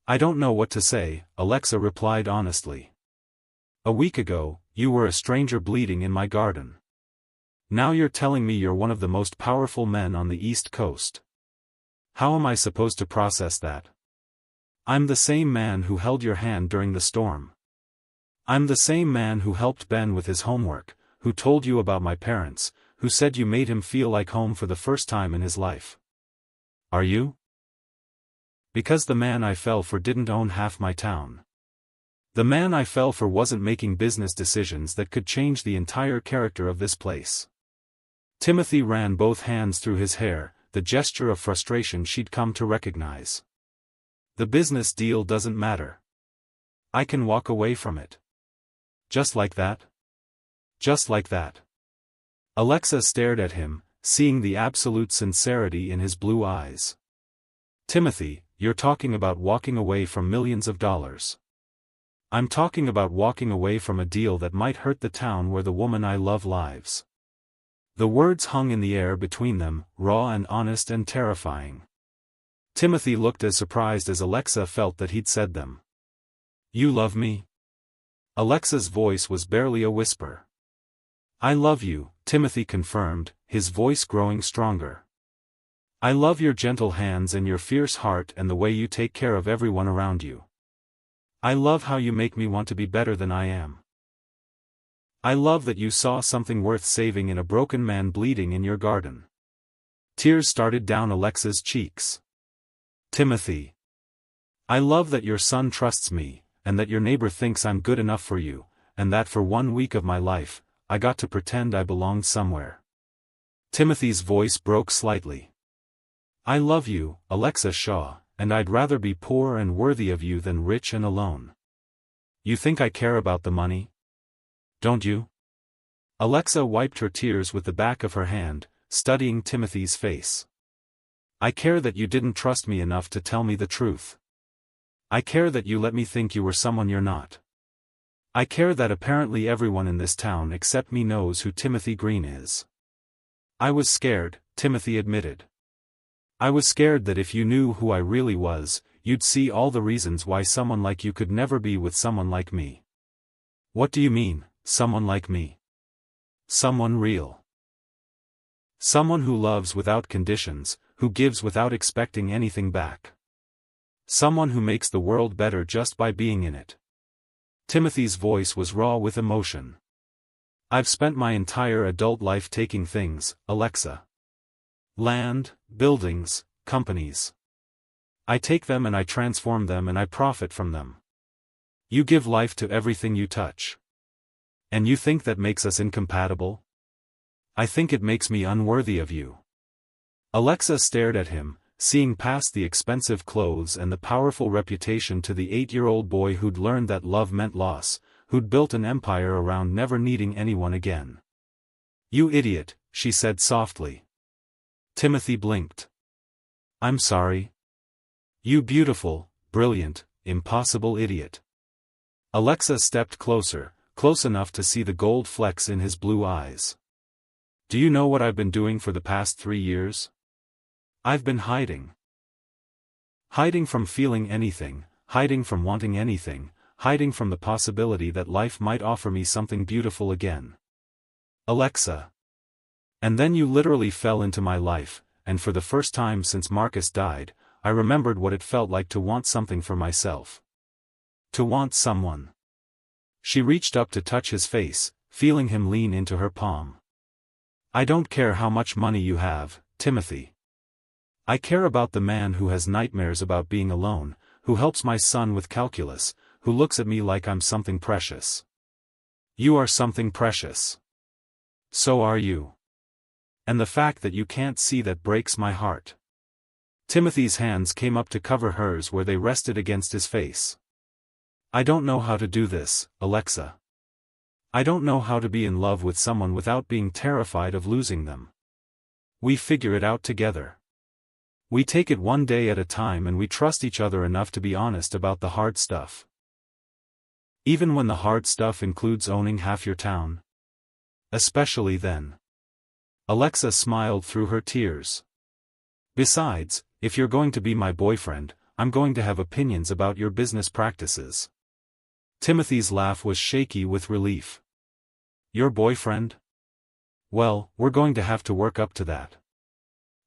A: "I don't know what to say," Alexa replied honestly. "A week ago, you were a stranger bleeding in my garden. Now you're telling me you're one of the most powerful men on the East Coast. How am I supposed to process that? I'm the same man who held your hand during the storm. I'm the same man who helped Ben with his homework, who told you about my parents, who said you made him feel like home for the first time in his life. Are you? Because the man I fell for didn't own half my town. The man I fell for wasn't making business decisions that could change the entire character of this place." Timothy ran both hands through his hair, the gesture of frustration she'd come to recognize. "The business deal doesn't matter. I can walk away from it. Just like that? Just like that?" Alexa stared at him, seeing the absolute sincerity in his blue eyes. "Timothy, you're talking about walking away from millions of dollars. I'm talking about walking away from a deal that might hurt the town where the woman I love lives." The words hung in the air between them, raw and honest and terrifying. Timothy looked as surprised as Alexa felt that he'd said them. "You love me?" Alexa's voice was barely a whisper. "I love you," Timothy confirmed, his voice growing stronger. "I love your gentle hands and your fierce heart and the way you take care of everyone around you. I love how you make me want to be better than I am. I love that you saw something worth saving in a broken man bleeding in your garden." Tears started down Alexa's cheeks. "Timothy. I love that your son trusts me, and that your neighbor thinks I'm good enough for you, and that for 1 week of my life, I got to pretend I belonged somewhere." Timothy's voice broke slightly. "I love you, Alexa Shaw, and I'd rather be poor and worthy of you than rich and alone. You think I care about the money? Don't you?" Alexa wiped her tears with the back of her hand, studying Timothy's face. "I care that you didn't trust me enough to tell me the truth. I care that you let me think you were someone you're not. I care that apparently everyone in this town except me knows who Timothy Green is." "I was scared," Timothy admitted. "I was scared that if you knew who I really was, you'd see all the reasons why someone like you could never be with someone like me." "What do you mean, someone like me?" "Someone real. Someone who loves without conditions, who gives without expecting anything back. Someone who makes the world better just by being in it." Timothy's voice was raw with emotion. "I've spent my entire adult life taking things, Alexa. Land, buildings, companies. I take them and I transform them and I profit from them. You give life to everything you touch. And you think that makes us incompatible? I think it makes me unworthy of you." Alexa stared at him, seeing past the expensive clothes and the powerful reputation to the 8-year-old boy who'd learned that love meant loss, who'd built an empire around never needing anyone again. "You idiot," she said softly. Timothy blinked. "I'm sorry." "You beautiful, brilliant, impossible idiot." Alexa stepped closer, close enough to see the gold flecks in his blue eyes. "Do you know what I've been doing for the past 3 years? I've been hiding. Hiding from feeling anything, hiding from wanting anything, hiding from the possibility that life might offer me something beautiful again. Alexa. And then you literally fell into my life, and for the first time since Marcus died, I remembered what it felt like to want something for myself. To want someone." She reached up to touch his face, feeling him lean into her palm. "I don't care how much money you have, Timothy. I care about the man who has nightmares about being alone, who helps my son with calculus, who looks at me like I'm something precious. You are something precious. So are you. And the fact that you can't see that breaks my heart. Timothy's hands came up to cover hers where they rested against his face. I don't know how to do this, Alexa. I don't know how to be in love with someone without being terrified of losing them. We figure it out together. We take it one day at a time and we trust each other enough to be honest about the hard stuff. Even when the hard stuff includes owning half your town. Especially then. Alexa smiled through her tears. Besides, if you're going to be my boyfriend, I'm going to have opinions about your business practices. Timothy's laugh was shaky with relief. Your boyfriend? Well, we're going to have to work up to that.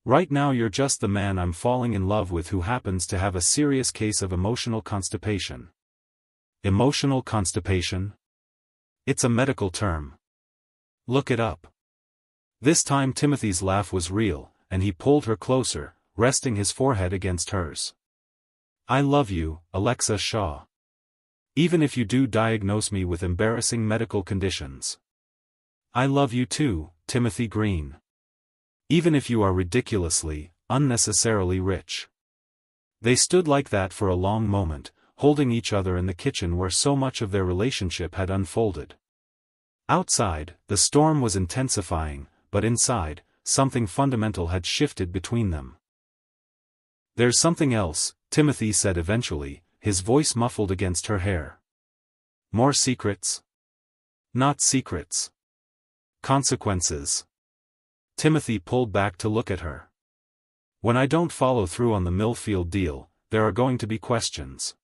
A: Right now you're just the man I'm falling in love with who happens to have a serious case of emotional constipation. Emotional constipation? It's a medical term. Look it up. This time Timothy's laugh was real, and he pulled her closer, resting his forehead against hers. I love you, Alexa Shaw. Even if you do diagnose me with embarrassing medical conditions. I love you too, Timothy Green. Even if you are ridiculously, unnecessarily rich. They stood like that for a long moment, holding each other in the kitchen where so much of their relationship had unfolded. Outside, the storm was intensifying, but inside, something fundamental had shifted between them. There's something else, Timothy said eventually, his voice muffled against her hair. More secrets? Not secrets. Consequences. Timothy pulled back to look at her. When I don't follow through on the Millfield deal, there are going to be questions.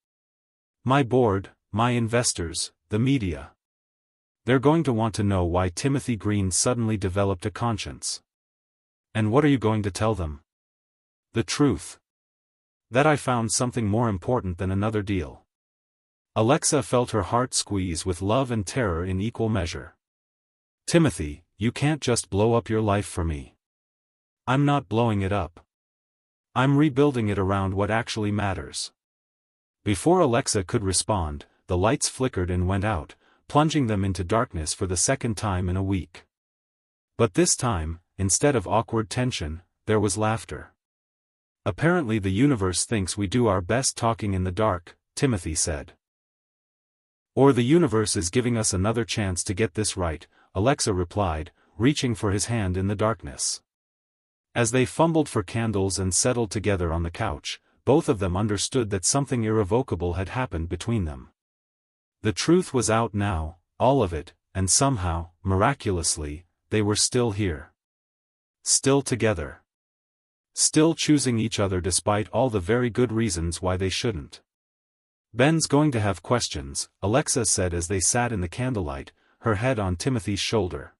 A: My board, my investors, the media. They're going to want to know why Timothy Green suddenly developed a conscience. And what are you going to tell them? The truth. That I found something more important than another deal. Alexa felt her heart squeeze with love and terror in equal measure. Timothy, you can't just blow up your life for me. I'm not blowing it up. I'm rebuilding it around what actually matters. Before Alexa could respond, the lights flickered and went out, plunging them into darkness for the second time in a week. But this time, instead of awkward tension, there was laughter. Apparently the universe thinks we do our best talking in the dark, Timothy said. Or the universe is giving us another chance to get this right, Alexa replied, reaching for his hand in the darkness. As they fumbled for candles and settled together on the couch, both of them understood that something irrevocable had happened between them. The truth was out now, all of it, and somehow, miraculously, they were still here. Still together. Still choosing each other despite all the very good reasons why they shouldn't. Ben's going to have questions, Alexa said as they sat in the candlelight, her head on Timothy's shoulder.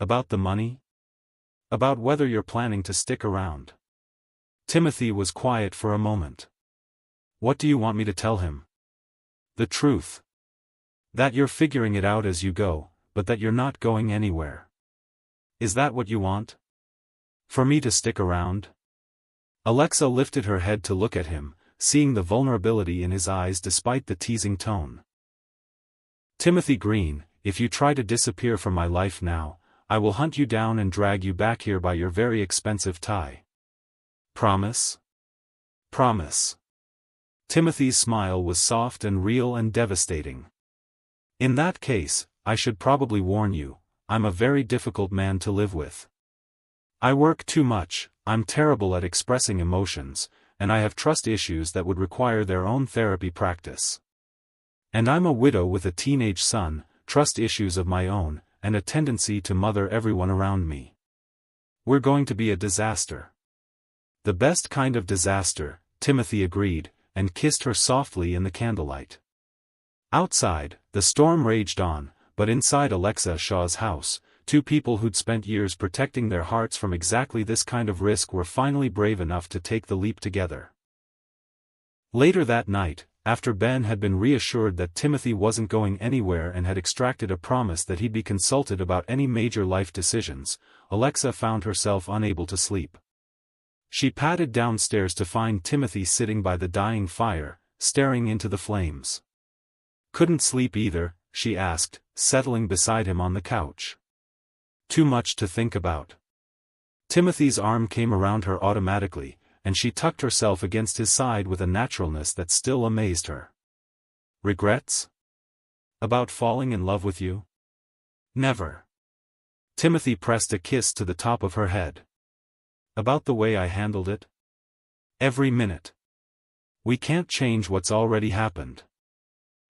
A: About the money? About whether you're planning to stick around. Timothy was quiet for a moment. What do you want me to tell him? The truth. That you're figuring it out as you go, but that you're not going anywhere. Is that what you want? For me to stick around? Alexa lifted her head to look at him, seeing the vulnerability in his eyes despite the teasing tone. Timothy Green, if you try to disappear from my life now, I will hunt you down and drag you back here by your very expensive tie. Promise? Promise. Timothy's smile was soft and real and devastating. In that case, I should probably warn you, I'm a very difficult man to live with. I work too much, I'm terrible at expressing emotions, and I have trust issues that would require their own therapy practice. And I'm a widow with a teenage son, trust issues of my own, and a tendency to mother everyone around me. We're going to be a disaster. The best kind of disaster, Timothy agreed, and kissed her softly in the candlelight. Outside, the storm raged on, but inside Alexa Shaw's house, two people who'd spent years protecting their hearts from exactly this kind of risk were finally brave enough to take the leap together. Later that night, after Ben had been reassured that Timothy wasn't going anywhere and had extracted a promise that he'd be consulted about any major life decisions, Alexa found herself unable to sleep. She padded downstairs to find Timothy sitting by the dying fire, staring into the flames. Couldn't sleep either, she asked, settling beside him on the couch. Too much to think about. Timothy's arm came around her automatically, and she tucked herself against his side with a naturalness that still amazed her. Regrets? About falling in love with you? Never. Timothy pressed a kiss to the top of her head. About the way I handled it? Every minute. We can't change what's already happened.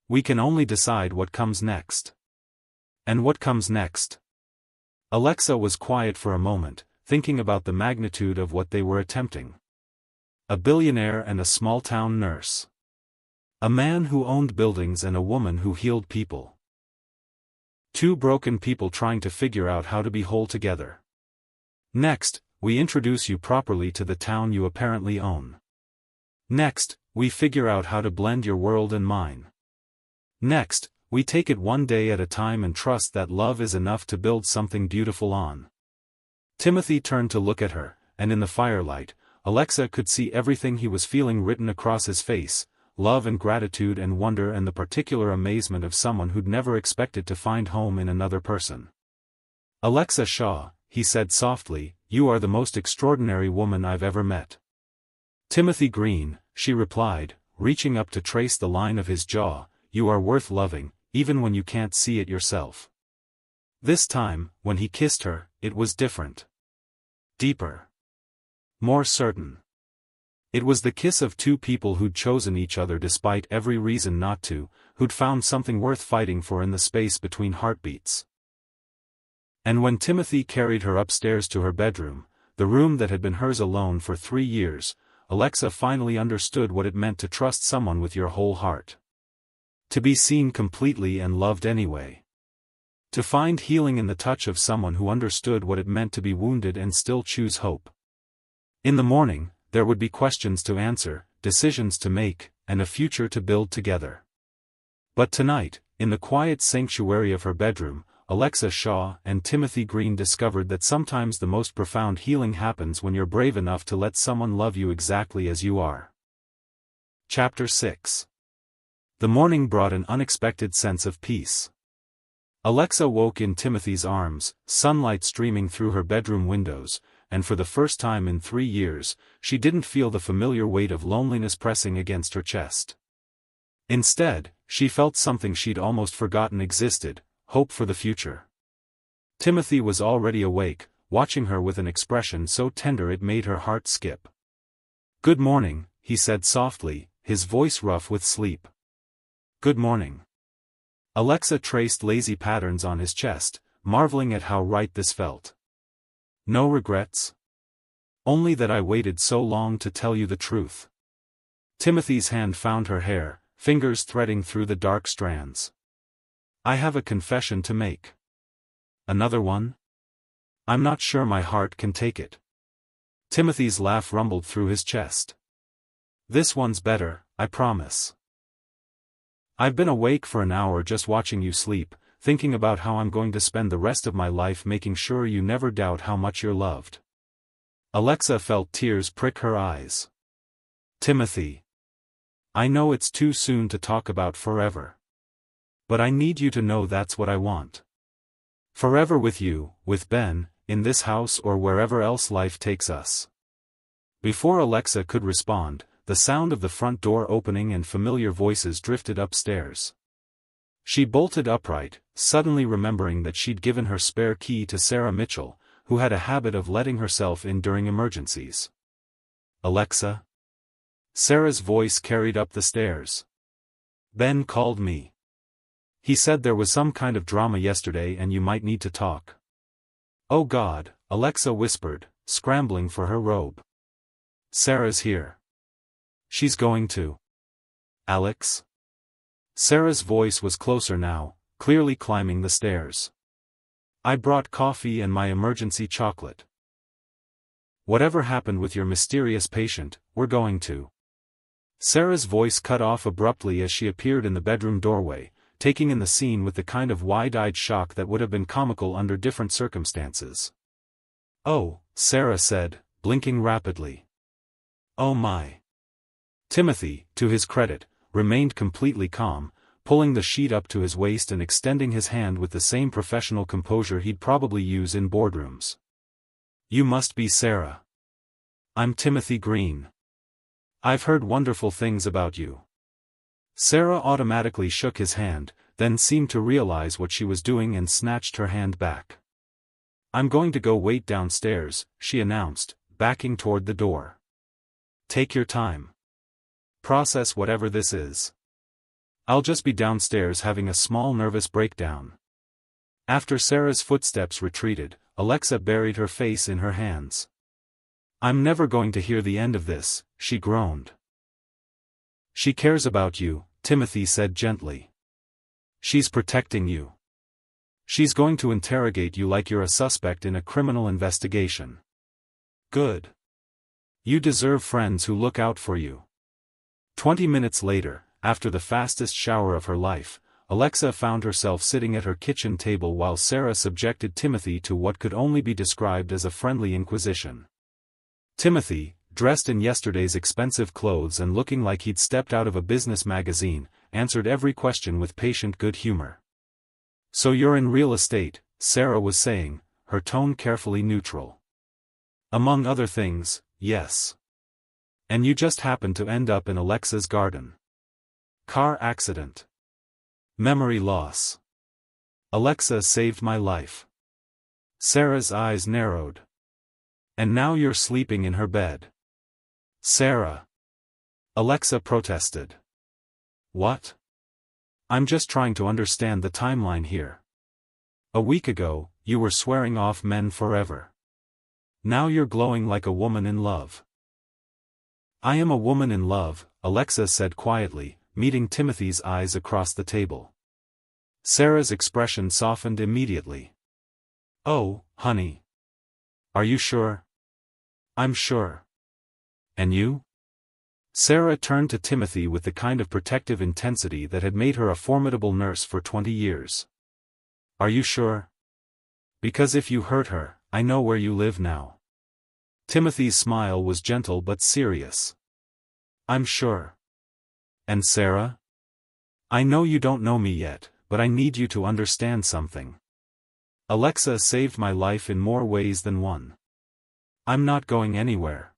A: We can only decide what comes next. And what comes next? Alexa was quiet for a moment, thinking about the magnitude of what they were attempting. A billionaire and a small-town nurse. A man who owned buildings and a woman who healed people. Two broken people trying to figure out how to be whole together. Next, we introduce you properly to the town you apparently own. Next, we figure out how to blend your world and mine. Next, we take it one day at a time and trust that love is enough to build something beautiful on. Timothy turned to look at her, and in the firelight, Alexa could see everything he was feeling written across his face: love and gratitude and wonder and the particular amazement of someone who'd never expected to find home in another person. Alexa Shaw, he said softly, you are the most extraordinary woman I've ever met. Timothy Green, she replied, reaching up to trace the line of his jaw, you are worth loving, even when you can't see it yourself. This time, when he kissed her, it was different. Deeper. More certain. It was the kiss of two people who'd chosen each other despite every reason not to, who'd found something worth fighting for in the space between heartbeats. And when Timothy carried her upstairs to her bedroom, the room that had been hers alone for 3 years, Alexa finally understood what it meant to trust someone with your whole heart. To be seen completely and loved anyway. To find healing in the touch of someone who understood what it meant to be wounded and still choose hope. In the morning, there would be questions to answer, decisions to make, and a future to build together. But tonight, in the quiet sanctuary of her bedroom, Alexa Shaw and Timothy Green discovered that sometimes the most profound healing happens when you're brave enough to let someone love you exactly as you are. Chapter 6. The morning brought an unexpected sense of peace. Alexa woke in Timothy's arms, sunlight streaming through her bedroom windows, and for the first time in 3 years, she didn't feel the familiar weight of loneliness pressing against her chest. Instead, she felt something she'd almost forgotten existed: hope for the future. Timothy was already awake, watching her with an expression so tender it made her heart skip. Good morning, he said softly, his voice rough with sleep. Good morning. Alexa traced lazy patterns on his chest, marveling at how right this felt. No regrets? Only that I waited so long to tell you the truth. Timothy's hand found her hair, fingers threading through the dark strands. I have a confession to make. Another one? I'm not sure my heart can take it. Timothy's laugh rumbled through his chest. This one's better, I promise. I've been awake for an hour just watching you sleep, thinking about how I'm going to spend the rest of my life making sure you never doubt how much you're loved. Alexa felt tears prick her eyes. Timothy. I know it's too soon to talk about forever. But I need you to know that's what I want. Forever with you, with Ben, in this house or wherever else life takes us. Before Alexa could respond, the sound of the front door opening and familiar voices drifted upstairs. She bolted upright, suddenly remembering that she'd given her spare key to Sarah Mitchell, who had a habit of letting herself in during emergencies. Alexa? Sarah's voice carried up the stairs. Ben called me. He said there was some kind of drama yesterday and you might need to talk. Oh God, Alexa whispered, scrambling for her robe. Sarah's here. She's going to. Alex? Sarah's voice was closer now, clearly climbing the stairs. I brought coffee and my emergency chocolate. Whatever happened with your mysterious patient, we're going to. Sarah's voice cut off abruptly as she appeared in the bedroom doorway, taking in the scene with the kind of wide-eyed shock that would have been comical under different circumstances. Oh, Sarah said, blinking rapidly. Oh my. Timothy, to his credit, remained completely calm, pulling the sheet up to his waist and extending his hand with the same professional composure he'd probably use in boardrooms. "You must be Sarah. I'm Timothy Green. I've heard wonderful things about you." Sarah automatically shook his hand, then seemed to realize what she was doing and snatched her hand back. "I'm going to go wait downstairs," she announced, backing toward the door. "Take your time. Process whatever this is. I'll just be downstairs having a small nervous breakdown." After Sarah's footsteps retreated, Alexa buried her face in her hands. "I'm never going to hear the end of this," she groaned. "She cares about you," Timothy said gently. "She's protecting you. She's going to interrogate you like you're a suspect in a criminal investigation. Good. You deserve friends who look out for you." 20 minutes later, after the fastest shower of her life, Alexa found herself sitting at her kitchen table while Sarah subjected Timothy to what could only be described as a friendly inquisition. Timothy, dressed in yesterday's expensive clothes and looking like he'd stepped out of a business magazine, answered every question with patient good humor. "So you're in real estate," Sarah was saying, her tone carefully neutral. "Among other things, yes. And you just happened to end up in Alexa's garden. Car accident. Memory loss. Alexa saved my life." Sarah's eyes narrowed. "And now you're sleeping in her bed." "Sarah." Alexa protested. "What? I'm just trying to understand the timeline here. A week ago, you were swearing off men forever. Now you're glowing like a woman in love." "I am a woman in love," Alexa said quietly, meeting Timothy's eyes across the table. Sarah's expression softened immediately. "Oh, honey. Are you sure?" "I'm sure. And you?" Sarah turned to Timothy with the kind of protective intensity that had made her a formidable nurse for 20 years. "Are you sure? Because if you hurt her, I know where you live now." Timothy's smile was gentle but serious. "I'm sure." "And Sarah? I know you don't know me yet, but I need you to understand something. Alexa saved my life in more ways than one. I'm not going anywhere."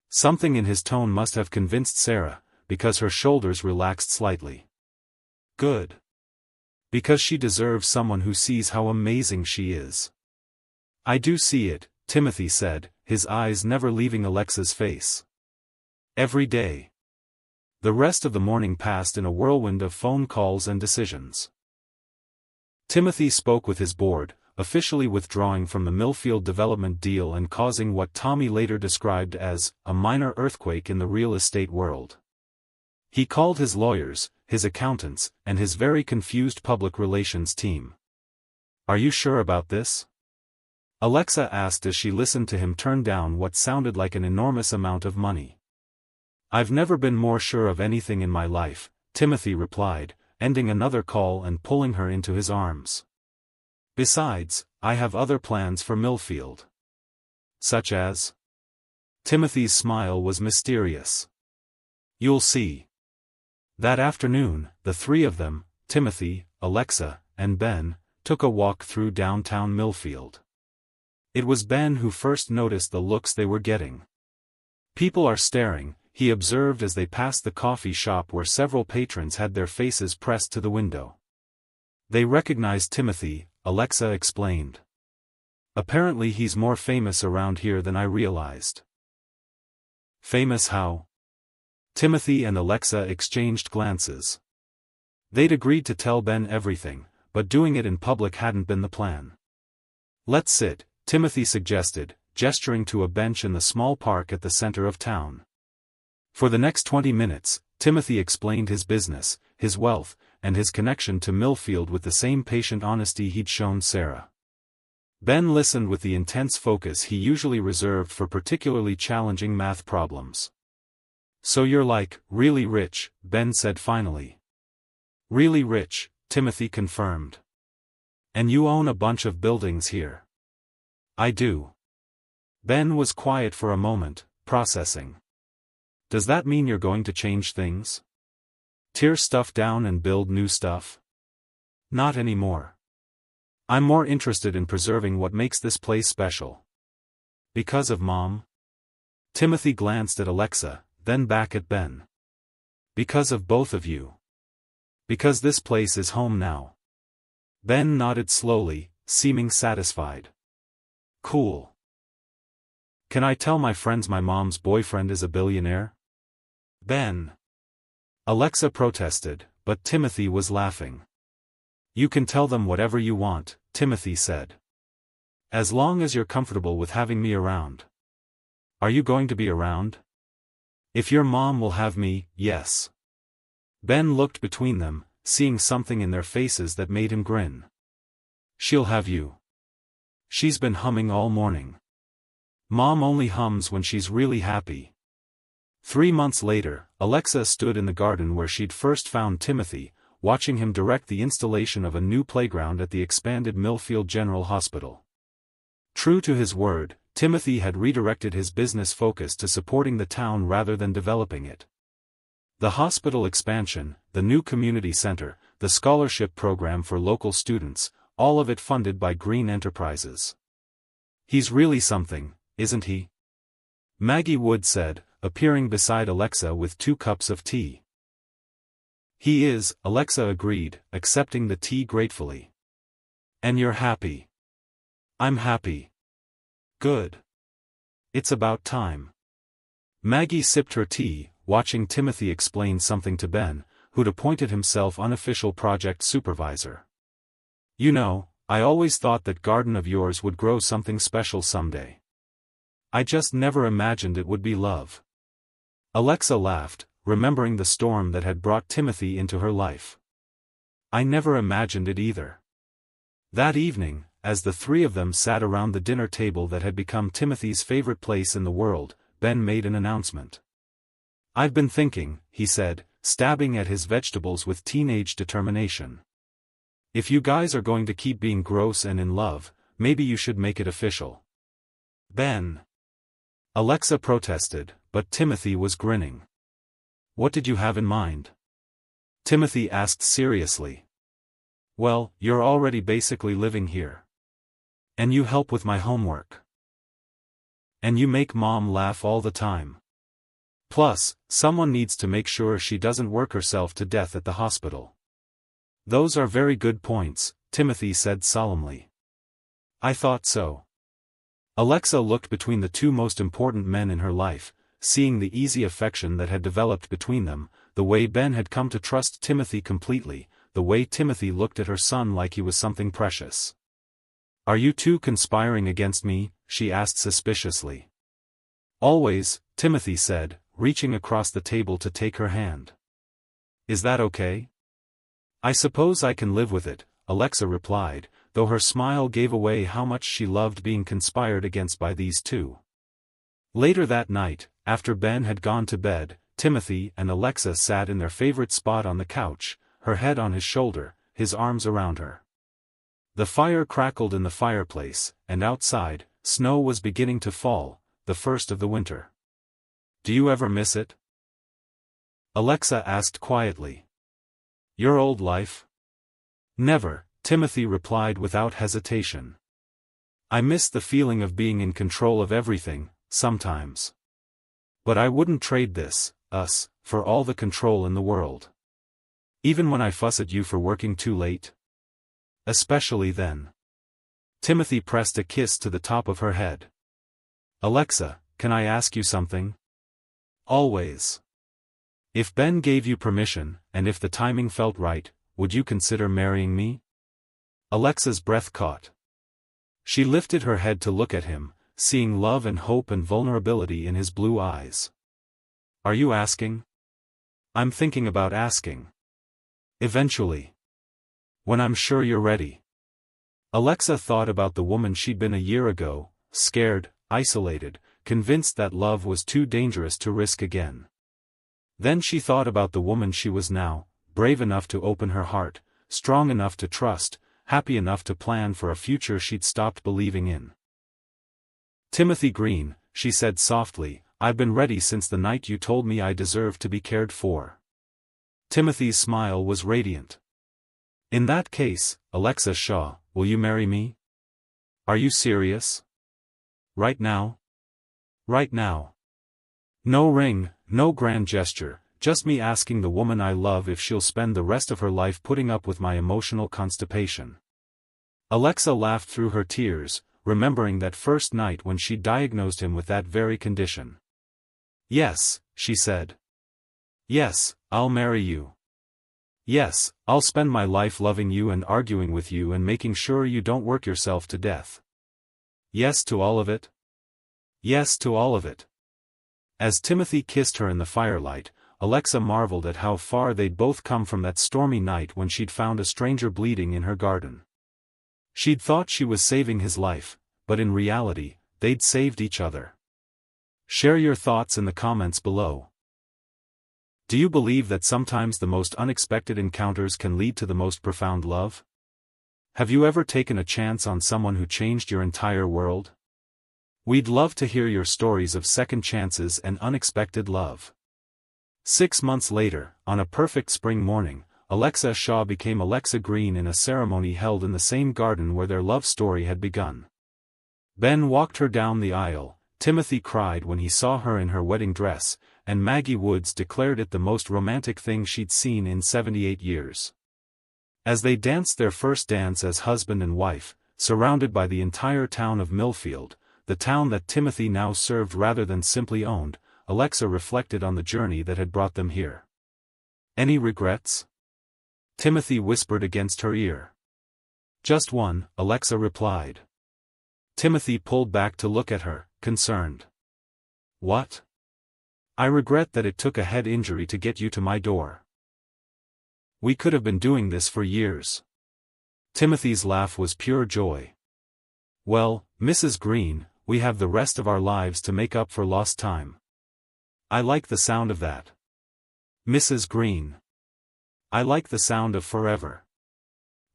A: Something in his tone must have convinced Sarah, because her shoulders relaxed slightly. "Good. Because she deserves someone who sees how amazing she is." "I do see it," Timothy said, his eyes never leaving Alexa's face. "Every day." The rest of the morning passed in a whirlwind of phone calls and decisions. Timothy spoke with his board, officially withdrawing from the Millfield development deal and causing what Tommy later described as a minor earthquake in the real estate world. He called his lawyers, his accountants, and his very confused public relations team. "Are you sure about this?" Alexa asked as she listened to him turn down what sounded like an enormous amount of money. "I've never been more sure of anything in my life," Timothy replied, ending another call and pulling her into his arms. "Besides, I have other plans for Millfield." "Such as?" Timothy's smile was mysterious. "You'll see." That afternoon, the three of them, Timothy, Alexa, and Ben, took a walk through downtown Millfield. It was Ben who first noticed the looks they were getting. "People are staring," he observed as they passed the coffee shop where several patrons had their faces pressed to the window. "They recognized Timothy," Alexa explained. "Apparently he's more famous around here than I realized." "Famous how?" Timothy and Alexa exchanged glances. They'd agreed to tell Ben everything, but doing it in public hadn't been the plan. "Let's sit," Timothy suggested, gesturing to a bench in the small park at the center of town. For the next 20 minutes, Timothy explained his business, his wealth, and his connection to Millfield with the same patient honesty he'd shown Sarah. Ben listened with the intense focus he usually reserved for particularly challenging math problems. "So you're like, really rich," Ben said finally. "Really rich," Timothy confirmed. "And you own a bunch of buildings here." "I do." Ben was quiet for a moment, processing. "Does that mean you're going to change things?" Tear stuff down and build new stuff? Not anymore. I'm more interested in preserving what makes this place special. Because of Mom? Timothy glanced at Alexa, then back at Ben. Because of both of you. Because this place is home now. Ben nodded slowly, seeming satisfied. Cool. Can I tell my friends my mom's boyfriend is a billionaire? Ben. Alexa protested, but Timothy was laughing. You can tell them whatever you want, Timothy said. As long as you're comfortable with having me around. Are you going to be around? If your mom will have me, yes. Ben looked between them, seeing something in their faces that made him grin. She'll have you. She's been humming all morning. Mom only hums when she's really happy. 3 months later, Alexa stood in the garden where she'd first found Timothy, watching him direct the installation of a new playground at the expanded Millfield General Hospital. True to his word, Timothy had redirected his business focus to supporting the town rather than developing it. The hospital expansion, the new community center, the scholarship program for local students, all of it funded by Green Enterprises. He's really something, isn't he? Maggie Wood said, appearing beside Alexa with 2 cups of tea. He is, Alexa agreed, accepting the tea gratefully. And you're happy? I'm happy. Good. It's about time. Maggie sipped her tea, watching Timothy explain something to Ben, who'd appointed himself unofficial project supervisor. You know, I always thought that garden of yours would grow something special someday. I just never imagined it would be love. Alexa laughed, remembering the storm that had brought Timothy into her life. I never imagined it either. That evening, as the 3 of them sat around the dinner table that had become Timothy's favorite place in the world, Ben made an announcement. I've been thinking, he said, stabbing at his vegetables with teenage determination. If you guys are going to keep being gross and in love, maybe you should make it official. Ben. Alexa protested, but Timothy was grinning. What did you have in mind? Timothy asked seriously. Well, you're already basically living here. And you help with my homework. And you make Mom laugh all the time. Plus, someone needs to make sure she doesn't work herself to death at the hospital. Those are very good points, Timothy said solemnly. I thought so. Alexa looked between the 2 most important men in her life, seeing the easy affection that had developed between them, the way Ben had come to trust Timothy completely, the way Timothy looked at her son like he was something precious. Are you 2 conspiring against me? She asked suspiciously. Always, Timothy said, reaching across the table to take her hand. Is that okay? I suppose I can live with it, Alexa replied, though her smile gave away how much she loved being conspired against by these 2. Later that night, after Ben had gone to bed, Timothy and Alexa sat in their favorite spot on the couch, her head on his shoulder, his arms around her. The fire crackled in the fireplace, and outside, snow was beginning to fall, the first of the winter. Do you ever miss it? Alexa asked quietly. Your old life? Never, Timothy replied without hesitation. I miss the feeling of being in control of everything, sometimes. But I wouldn't trade this, us, for all the control in the world. Even when I fuss at you for working too late? Especially then. Timothy pressed a kiss to the top of her head. Alexa, can I ask you something? Always. If Ben gave you permission, and if the timing felt right, would you consider marrying me? Alexa's breath caught. She lifted her head to look at him, seeing love and hope and vulnerability in his blue eyes. Are you asking? I'm thinking about asking. Eventually. When I'm sure you're ready. Alexa thought about the woman she'd been a year ago, scared, isolated, convinced that love was too dangerous to risk again. Then she thought about the woman she was now, brave enough to open her heart, strong enough to trust, happy enough to plan for a future she'd stopped believing in. Timothy Green, she said softly, I've been ready since the night you told me I deserved to be cared for. Timothy's smile was radiant. In that case, Alexa Shaw, will you marry me? Are you serious? Right now? Right now. No ring, no grand gesture, just me asking the woman I love if she'll spend the rest of her life putting up with my emotional constipation. Alexa laughed through her tears, remembering that first night when she diagnosed him with that very condition. Yes, she said. Yes, I'll marry you. Yes, I'll spend my life loving you and arguing with you and making sure you don't work yourself to death. Yes to all of it? Yes to all of it. As Timothy kissed her in the firelight, Alexa marveled at how far they'd both come from that stormy night when she'd found a stranger bleeding in her garden. She'd thought she was saving his life, but in reality, they'd saved each other. Share your thoughts in the comments below. Do you believe that sometimes the most unexpected encounters can lead to the most profound love? Have you ever taken a chance on someone who changed your entire world? We'd love to hear your stories of second chances and unexpected love. 6 months later, on a perfect spring morning, Alexa Shaw became Alexa Green in a ceremony held in the same garden where their love story had begun. Ben walked her down the aisle, Timothy cried when he saw her in her wedding dress, and Maggie Woods declared it the most romantic thing she'd seen in 78 years. As they danced their first dance as husband and wife, surrounded by the entire town of Millfield, the town that Timothy now served rather than simply owned, Alexa reflected on the journey that had brought them here. Any regrets? Timothy whispered against her ear. Just one, Alexa replied. Timothy pulled back to look at her, concerned. What? I regret that it took a head injury to get you to my door. We could have been doing this for years. Timothy's laugh was pure joy. Well, Mrs. Green, we have the rest of our lives to make up for lost time. I like the sound of that. Mrs. Green. I like the sound of forever.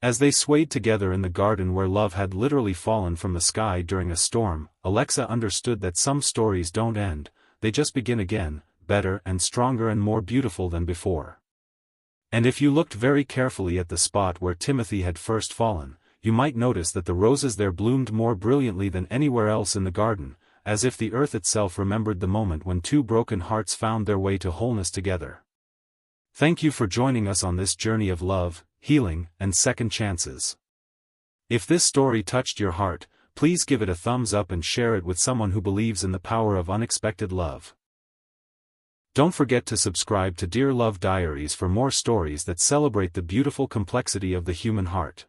A: As they swayed together in the garden where love had literally fallen from the sky during a storm, Alexa understood that some stories don't end, they just begin again, better and stronger and more beautiful than before. And if you looked very carefully at the spot where Timothy had first fallen, you might notice that the roses there bloomed more brilliantly than anywhere else in the garden, as if the earth itself remembered the moment when two broken hearts found their way to wholeness together. Thank you for joining us on this journey of love, healing, and second chances. If this story touched your heart, please give it a thumbs up and share it with someone who believes in the power of unexpected love. Don't forget to subscribe to Dear Love Diaries for more stories that celebrate the beautiful complexity of the human heart.